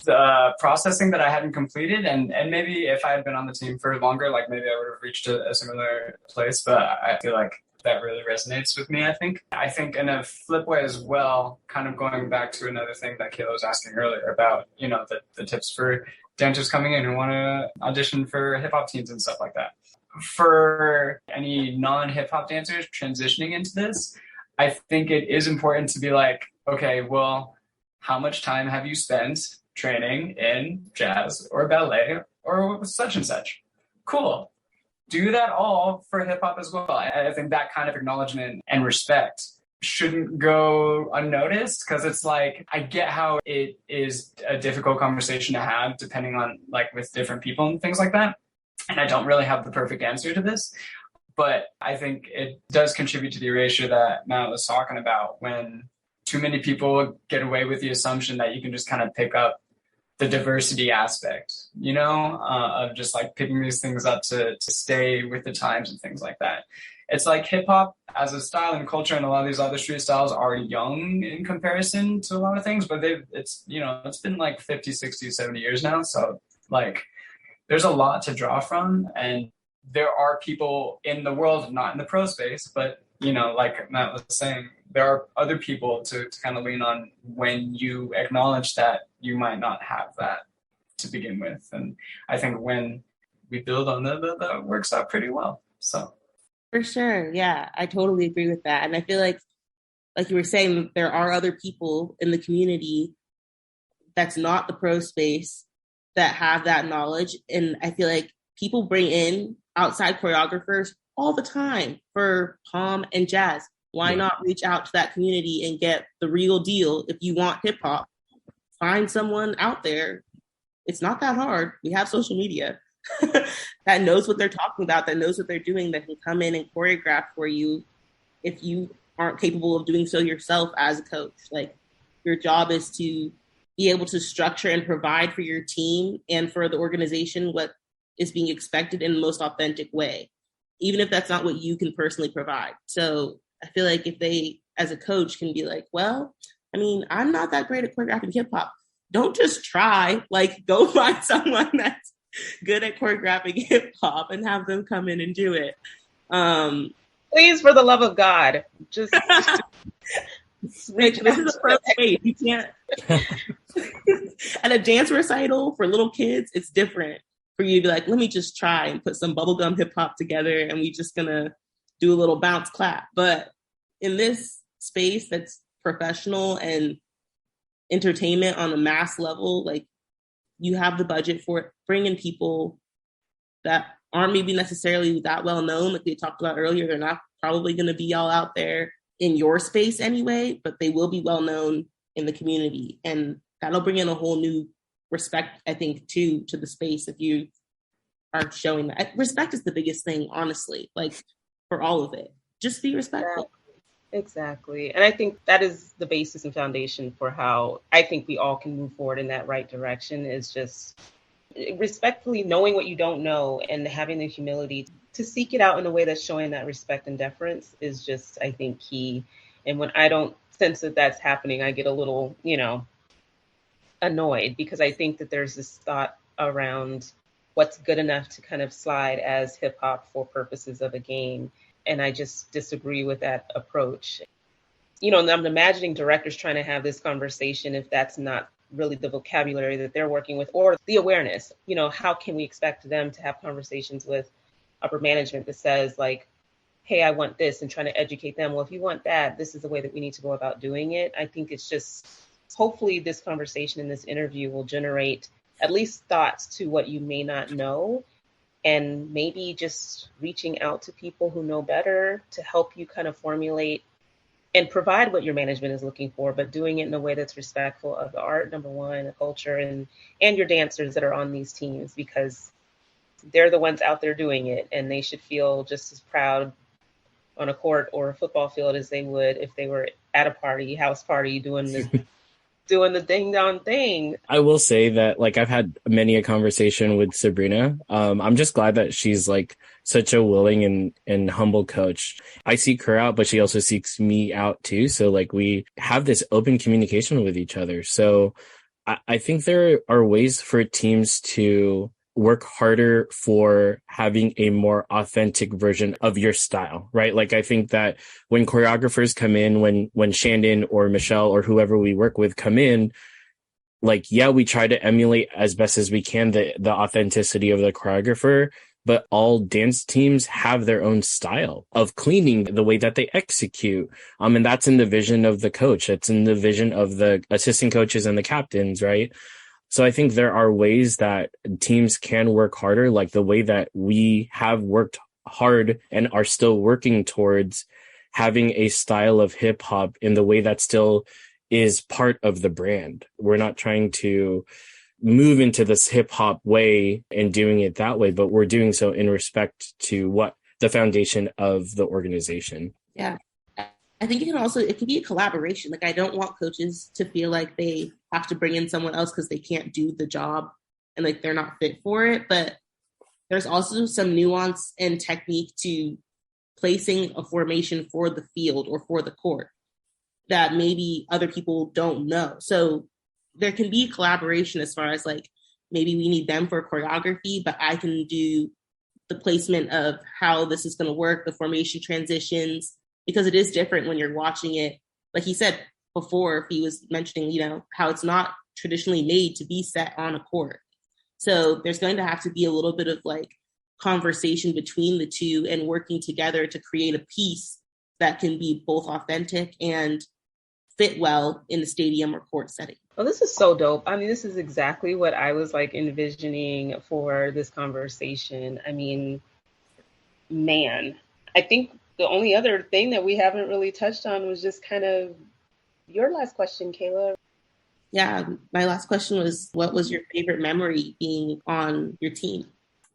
the processing that I hadn't completed. And maybe if I had been on the team for longer, like maybe I would have reached a similar place. But I feel like that really resonates with me, I think. I think in a flip way as well, kind of going back to another thing that Kayla was asking earlier about, you know, the tips for dancers coming in who want to audition for hip hop teams and stuff like that. For any non-hip hop dancers transitioning into this, I think it is important to be like, okay, well, how much time have you spent training in jazz or ballet or such and such? Cool. Do that all for hip hop as well. I think that kind of acknowledgement and respect shouldn't go unnoticed, because it's like, I get how it is a difficult conversation to have depending on like with different people and things like that. And I don't really have the perfect answer to this, but I think it does contribute to the erasure that Matt was talking about, when too many people get away with the assumption that you can just kind of pick up the diversity aspect, you know, of just like picking these things up to stay with the times and things like that. It's like hip hop as a style and culture, and a lot of these other street styles are young in comparison to a lot of things, but it's been like 50, 60, 70 years now. So like, there's a lot to draw from, and there are people in the world, not in the pro space, but, you know, like Matt was saying, there are other people to kind of lean on when you acknowledge that you might not have that to begin with. And I think when we build on that works out pretty well. So for sure. Yeah, I totally agree with that. And I feel like you were saying, there are other people in the community that's not the pro space that have that knowledge. And I feel like people bring in outside choreographers all the time for pom and jazz. Why not reach out to that community and get the real deal? If you want hip hop, find someone out there. It's not that hard. We have social media that knows what they're talking about, that knows what they're doing, that can come in and choreograph for you if you aren't capable of doing so yourself as a coach. Like, your job is to be able to structure and provide for your team and for the organization what is being expected in the most authentic way, even if that's not what you can personally provide. So I feel like if they, as a coach, can be like, well, I mean, I'm not that great at choreographing hip hop. Don't just try, like, go find someone that's good at choreographing hip hop and have them come in and do it. Please, for the love of God, just this is a pro space. You can't. At a dance recital for little kids, it's different for you to be like, let me just try and put some bubblegum hip hop together and we just gonna do a little bounce clap. But in this space that's professional and entertainment on a mass level, like, you have the budget for it. Bring in people that aren't maybe necessarily that well known, like we talked about earlier. They're not probably going to be all out there in your space anyway, but they will be well known in the community. And that'll bring in a whole new respect, I think, too, to the space if you are showing that. Respect is the biggest thing, honestly, like, for all of it. Just be respectful. Exactly. And I think that is the basis and foundation for how I think we all can move forward in that right direction, is just respectfully knowing what you don't know and having the humility to seek it out in a way that's showing that respect and deference is just, I think, key. And when I don't sense that that's happening, I get a little, annoyed, because I think that there's this thought around what's good enough to kind of slide as hip hop for purposes of a game. And I just disagree with that approach. And I'm imagining directors trying to have this conversation if that's not really the vocabulary that they're working with, or the awareness. How can we expect them to have conversations with upper management that says, like, hey, I want this, and trying to educate them. Well, if you want that, this is the way that we need to go about doing it. I think it's just, hopefully this conversation in this interview will generate at least thoughts to what you may not know, and maybe just reaching out to people who know better to help you kind of formulate and provide what your management is looking for, but doing it in a way that's respectful of the art, number one, the culture, and your dancers that are on these teams, because they're the ones out there doing it, and they should feel just as proud on a court or a football field as they would if they were at a party, house party, doing the ding dong thing. I will say that, like, I've had many a conversation with Sabrina. I'm just glad that she's like such a willing and humble coach. I seek her out, but she also seeks me out too. So like, we have this open communication with each other. So I think there are ways for teams to work harder for having a more authentic version of your style, right? Like, I think that when choreographers come in, when Shandon or Michelle or whoever we work with come in, like, yeah, we try to emulate as best as we can the authenticity of the choreographer, but all dance teams have their own style of cleaning, the way that they execute. And that's in the vision of the coach. That's in the vision of the assistant coaches and the captains, right? So I think there are ways that teams can work harder, like the way that we have worked hard and are still working towards having a style of hip hop in the way that still is part of the brand. We're not trying to move into this hip hop way and doing it that way, but we're doing so in respect to what the foundation of the organization. Yeah. I think it can be a collaboration. Like, I don't want coaches to feel like they have to bring in someone else because they can't do the job and like they're not fit for it. But there's also some nuance and technique to placing a formation for the field or for the court that maybe other people don't know. So there can be collaboration as far as like, maybe we need them for choreography, but I can do the placement of how this is going to work, the formation transitions, because it is different when you're watching it. Like he said before, he was mentioning, how it's not traditionally made to be set on a court. So there's going to have to be a little bit of like conversation between the two and working together to create a piece that can be both authentic and fit well in the stadium or court setting. Well, this is so dope. I mean, this is exactly what I was like envisioning for this conversation. I mean, man, I think the only other thing that we haven't really touched on was just kind of your last question, Kayla. Yeah, my last question was, what was your favorite memory being on your team?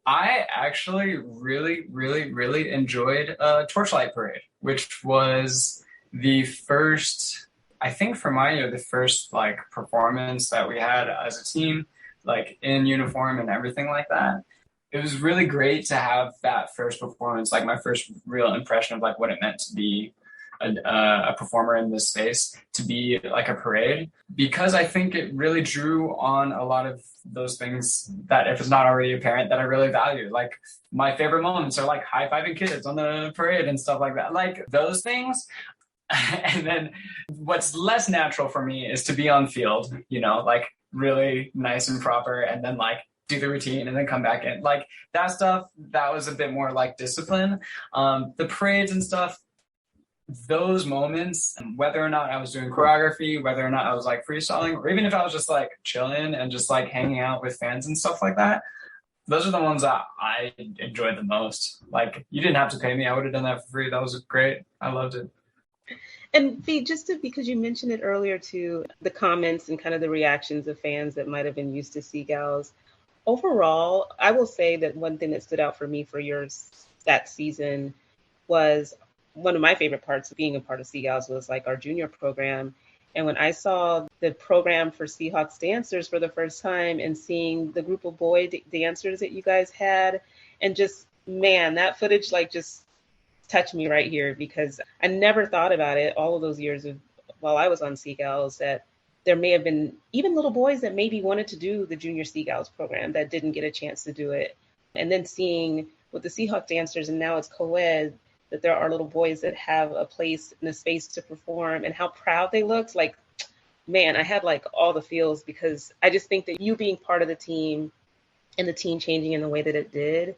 I actually really enjoyed Torchlight Parade, which was the first, I think for my year, the first like performance that we had as a team, like in uniform and everything like that. It was really great to have that first performance, like my first real impression of like what it meant to be a performer in this space, to be like a parade, because I think it really drew on a lot of those things that, if it's not already apparent, that I really value. Like my favorite moments are like high-fiving kids on the parade and stuff like that, like those things. And then what's less natural for me is to be on field, you know, like really nice and proper, and then like do the routine and then come back in. Like that stuff, that was a bit more like discipline. The parades and stuff, those moments, whether or not I was doing choreography, whether or not I was like freestyling, or even if I was just like chilling and just like hanging out with fans and stuff like that, those are the ones that I enjoyed the most. Like you didn't have to pay me. I would have done that for free. That was great. I loved it. And Phi, because you mentioned it earlier too, the comments and kind of the reactions of fans that might have been used to Seagulls. Overall, I will say that one thing that stood out for me for yours that season was one of my favorite parts of being a part of Seagulls was like our junior program. And when I saw the program for Seahawks Dancers for the first time and seeing the group of boy dancers that you guys had, and just, man, that footage like just touched me right here, because I never thought about it all of those years of while I was on Seagulls, that there may have been even little boys that maybe wanted to do the junior Seagulls program that didn't get a chance to do it. And then seeing with the Seahawks Dancers, and now it's co-ed, that there are little boys that have a place and a space to perform, and how proud they looked. Like, man, I had like all the feels, because I just think that you being part of the team and the team changing in the way that it did,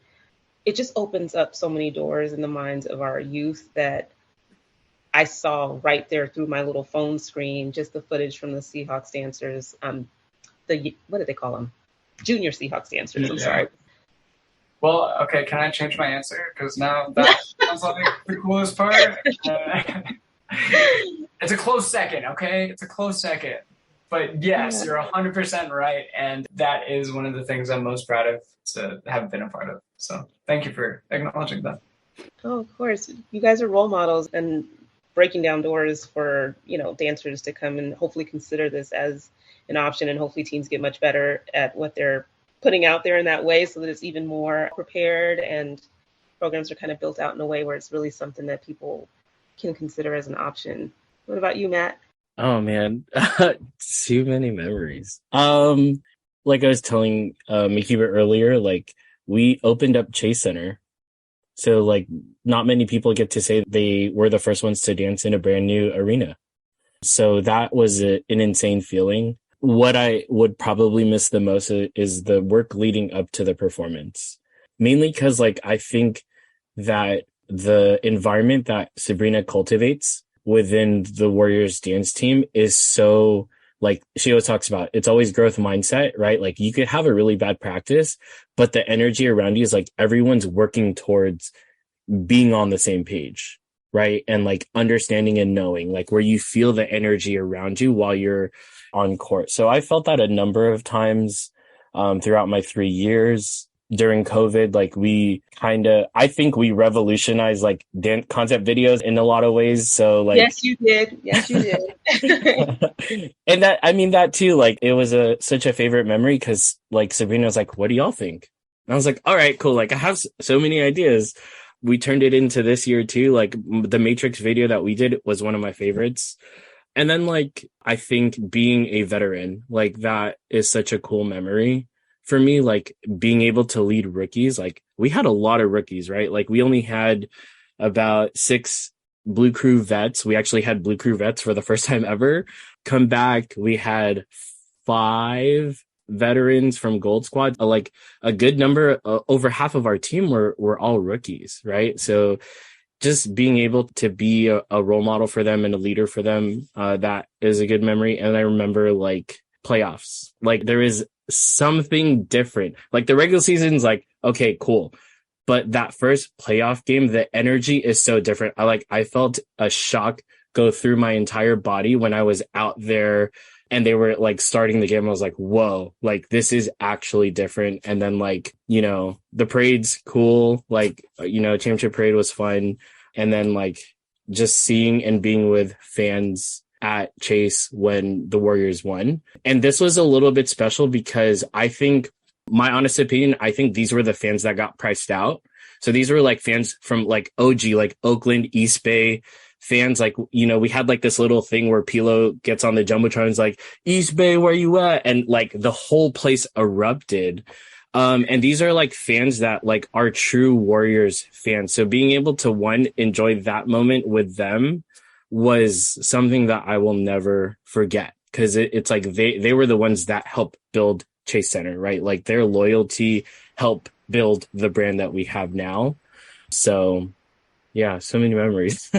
it just opens up so many doors in the minds of our youth that I saw right there through my little phone screen, just the footage from the Seahawks Dancers. What did they call them? Junior Seahawks Dancers, I'm sorry. Well, okay, can I change my answer? Because now that sounds like the coolest part. It's a close second, okay? It's a close second. But yes, you're 100% right. And that is one of the things I'm most proud of to have been a part of. So thank you for acknowledging that. Oh, of course. You guys are role models and breaking down doors for, you know, dancers to come and hopefully consider this as an option. And hopefully teams get much better at what they're putting out there in that way, so that it's even more prepared and programs are kind of built out in a way where it's really something that people can consider as an option. What about you, Matt? Oh man, too many memories. Like I was telling Mhkeeba earlier, like we opened up Chase Center. So like not many people get to say they were the first ones to dance in a brand new arena. So that was an insane feeling. What I would probably miss the most is the work leading up to the performance. Mainly because like I think that the environment that Sabrina cultivates within the Warriors dance team is so, like she always talks about, it's always growth mindset, right? Like you could have a really bad practice, but the energy around you is like everyone's working towards being on the same page, right? And like understanding and knowing, like where you feel the energy around you while you're on court. So I felt that a number of times throughout my 3 years. During COVID, like I think we revolutionized like dance concept videos in a lot of ways. So like, yes, you did. And that too, like it was such a favorite memory, because like Sabrina was like, what do y'all think? And I was like, all right, cool. Like I have so many ideas. We turned it into this year too. Like the Matrix video that we did was one of my favorites. And then like, I think being a veteran, like that is such a cool memory for me, like being able to lead rookies. Like we had a lot of rookies, right? Like we only had about 6 Blue Crew vets. We actually had Blue Crew vets for the first time ever come back. We had 5 veterans from Gold Squad. Like a good number, over half of our team were all rookies, right? So just being able to be a role model for them and a leader for them, that is a good memory. And I remember like playoffs, like there is something different. Like the regular season's like, okay, cool. But that first playoff game, the energy is so different. I felt a shock go through my entire body when I was out there and they were like starting the game. I was like, whoa, like this is actually different. And then like, you know, the parade's cool. Like, you know, championship parade was fun. And then like just seeing and being with fans at Chase when the Warriors won. And this was a little bit special because I think, my honest opinion, I think these were the fans that got priced out. So these were like fans from like OG, like Oakland, East Bay fans. Like, you know, we had like this little thing where Pilo gets on the Jumbotron and is like, East Bay, where you at? And like the whole place erupted. And these are like fans that like are true Warriors fans. So being able to enjoy that moment with them was something that I will never forget. Cause it's like they were the ones that helped build Chase Center, right? Like their loyalty helped build the brand that we have now. So yeah, so many memories.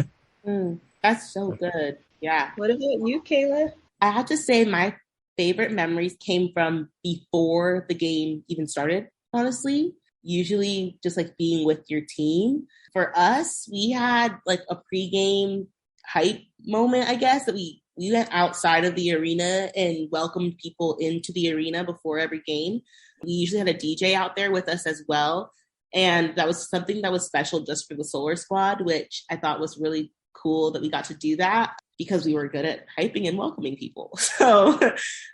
That's so good. Yeah. What about you, Kayla? I have to say my favorite memories came from before the game even started, honestly. Usually just like being with your team. For us, we had like a pregame hype moment, I guess, that we went outside of the arena and welcomed people into the arena before every game. We usually had a DJ out there with us as well. And that was something that was special just for the Solar Squad, which I thought was really cool that we got to do that because we were good at hyping and welcoming people. So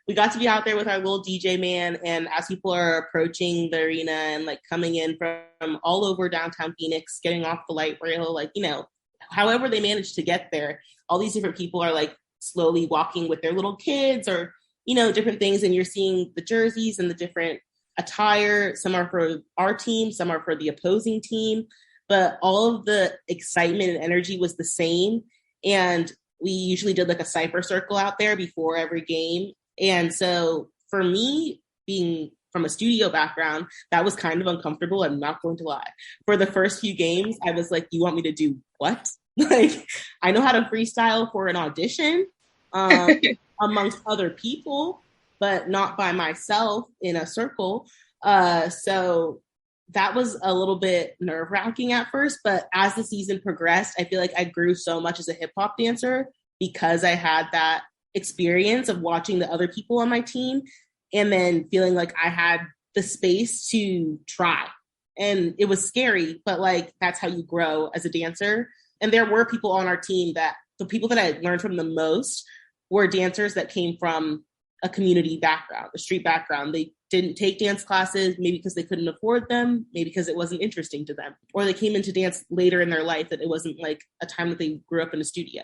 we got to be out there with our little DJ man. And as people are approaching the arena and like coming in from all over downtown Phoenix, getting off the light rail, like, you know, however they managed to get there, all these different people are like slowly walking with their little kids or, you know, different things. And you're seeing the jerseys and the different attire. Some are for our team, some are for the opposing team, but all of the excitement and energy was the same. And we usually did like a cipher circle out there before every game. And so for me, being from a studio background, that was kind of uncomfortable. I'm not going to lie. For the first few games, I was like, you want me to do what? Like, I know how to freestyle for an audition amongst other people, but not by myself in a circle. So that was a little bit nerve-wracking at first, but as the season progressed, I feel like I grew so much as a hip-hop dancer because I had that experience of watching the other people on my team and then feeling like I had the space to try. And it was scary, but like, that's how you grow as a dancer. And there were people on our team that the people that I learned from the most were dancers that came from a community background, a street background. They didn't take dance classes, maybe because they couldn't afford them, maybe because it wasn't interesting to them, or they came into dance later in their life that it wasn't like a time that they grew up in a studio.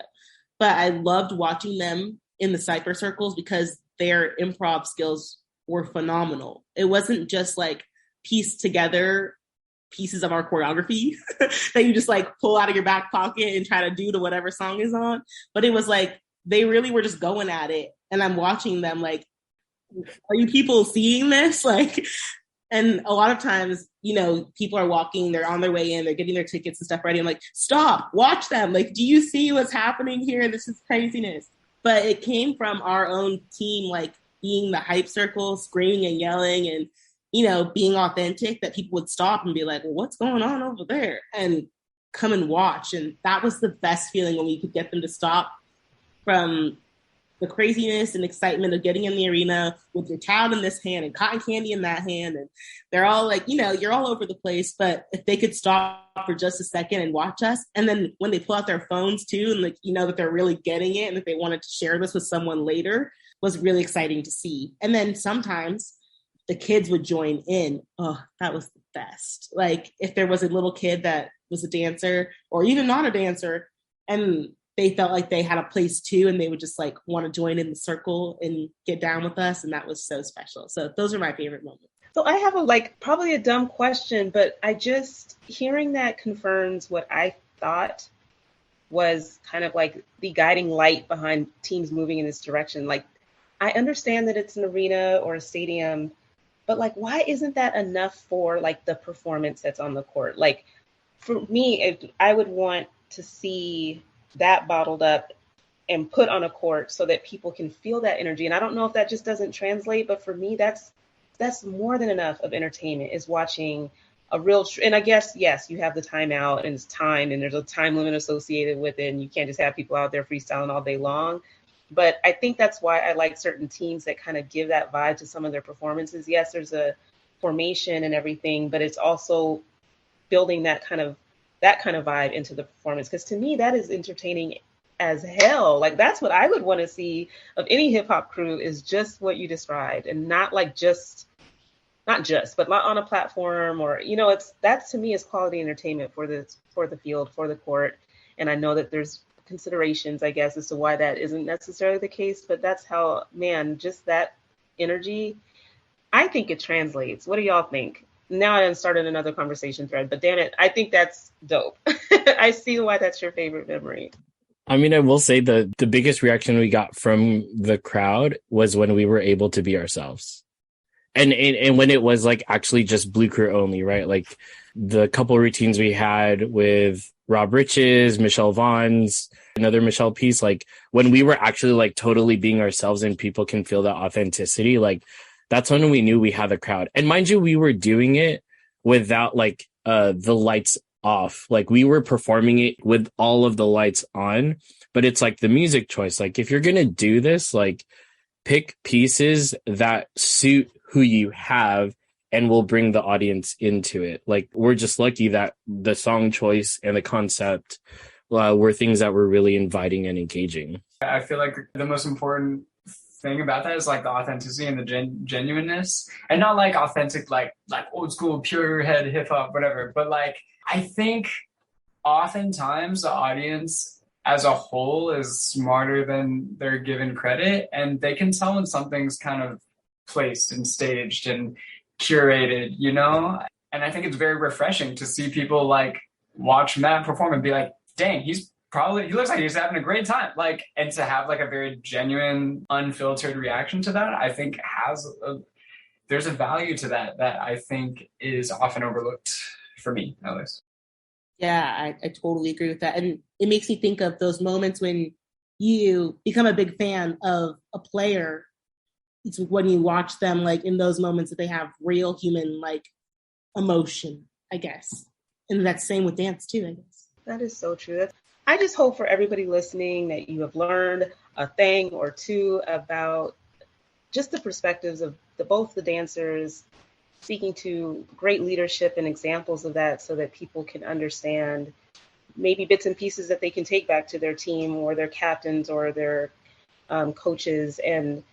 But I loved watching them in the cipher circles because their improv skills were phenomenal. It wasn't just like pieced together pieces of our choreography that you just like pull out of your back pocket and try to do to whatever song is on. But it was like, they really were just going at it. And I'm watching them like, are you people seeing this? Like, and a lot of times, you know, people are walking, they're on their way in, they're getting their tickets and stuff ready. I'm like, stop, watch them. Like, do you see what's happening here? This is craziness. But it came from our own team, like being the hype circle, screaming and yelling and, you know, being authentic, that people would stop and be like, well, what's going on over there? And come and watch. And that was the best feeling when we could get them to stop from the craziness and excitement of getting in the arena with your towel in this hand and cotton candy in that hand. And they're all like, you know, you're all over the place, but if they could stop for just a second and watch us. And then when they pull out their phones too, and like, you know, that they're really getting it and that they wanted to share this with someone later was really exciting to see. And then sometimes the kids would join in. Oh, that was the best. Like if there was a little kid that was a dancer or even not a dancer and they felt like they had a place too, and they would just like want to join in the circle and get down with us. And that was so special. So those are my favorite moments. So I have a like probably a dumb question, but I just hearing that confirms what I thought was kind of like the guiding light behind teams moving in this direction. Like I understand that it's an arena or a stadium, but like, why isn't that enough for like the performance that's on the court? Like, for me, I would want to see that bottled up and put on a court so that people can feel that energy. And I don't know if that just doesn't translate, but for me, that's more than enough of entertainment, is watching a real, and I guess, yes, you have the timeout and it's time and there's a time limit associated with it. And you can't just have people out there freestyling all day long. But I think that's why I like certain teams that kind of give that vibe to some of their performances. Yes, there's a formation and everything, but it's also building that kind of vibe into the performance. Because to me, that is entertaining as hell. Like, that's what I would want to see of any hip hop crew, is just what you described, and not like but not on a platform, or, you know, that to me is quality entertainment for the field, for the court. And I know that there's considerations, I guess, as to why that isn't necessarily the case, but that's how, man, just that energy, I think it translates. What do y'all think? Now I started another conversation thread, but damn it, I think that's dope. I see why that's your favorite memory. I mean, I will say the biggest reaction we got from the crowd was when we were able to be ourselves. And when it was like actually just Blue Crew only, right? Like the couple routines we had with Rob Rich's, Michelle Vaughn's, another Michelle piece, like when we were actually like totally being ourselves and people can feel that authenticity, like that's when we knew we had the crowd. And mind you, we were doing it without like the lights off. Like we were performing it with all of the lights on, but it's like the music choice. Like if you're going to do this, like pick pieces that suit who you have and will bring the audience into it. Like we're just lucky that the song choice and the concept were things that were really inviting and engaging. I feel like the most important thing about that is like the authenticity and the genuineness, and not like authentic, like old school, pure head hip hop, whatever. But like, I think oftentimes the audience as a whole is smarter than they're given credit, and they can tell when something's kind of placed and staged and curated, you know? And I think it's very refreshing to see people like watch Matt perform and be like, dang, he looks like he's having a great time. Like, and to have like a very genuine, unfiltered reaction to that, I think there's a value to that I think is often overlooked, for me at least. Yeah, I totally agree with that. And it makes me think of those moments when you become a big fan of a player. It's when you watch them, like in those moments that they have real human like emotion, I guess. And that's same with dance too, I guess. That is so true. I just hope for everybody listening that you have learned a thing or two about just the perspectives of both the dancers, speaking to great leadership and examples of that, so that people can understand maybe bits and pieces that they can take back to their team or their captains or their coaches, and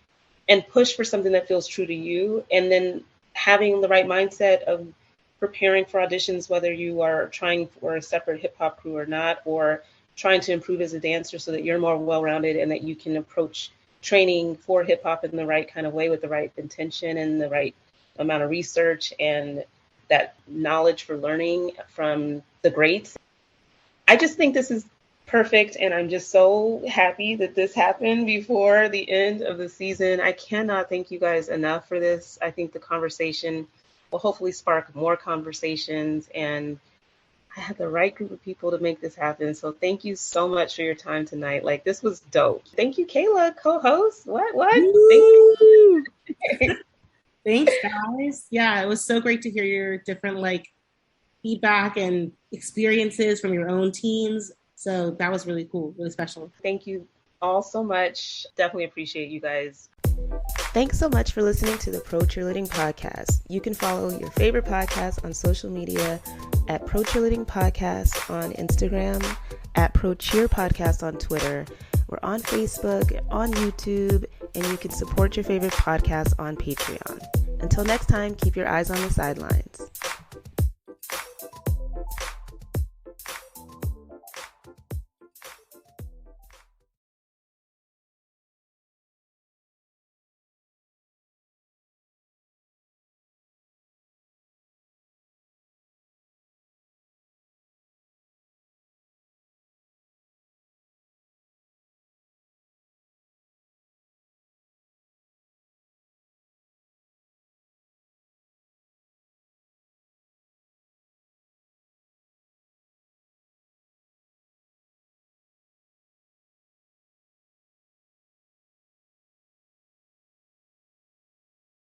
push for something that feels true to you. And then having the right mindset of preparing for auditions, whether you are trying for a separate hip hop crew or not, or trying to improve as a dancer so that you're more well-rounded and that you can approach training for hip hop in the right kind of way, with the right intention and the right amount of research and that knowledge for learning from the greats. I just think this is perfect, and I'm just so happy that this happened before the end of the season. I cannot thank you guys enough for this. I think the conversation will hopefully spark more conversations, and I had the right group of people to make this happen. So thank you so much for your time tonight. Like, this was dope. Thank you, Kayla, co-host. What? Thank you. Thanks, guys. Yeah, it was so great to hear your different like feedback and experiences from your own teams. So that was really cool, really special. Thank you all so much. Definitely appreciate you guys. Thanks so much for listening to the Pro Cheerleading Podcast. You can follow your favorite podcast on social media at Pro Cheerleading Podcast on Instagram, at Pro Cheer Podcast on Twitter. We're on Facebook, on YouTube, and you can support your favorite podcast on Patreon. Until next time, keep your eyes on the sidelines.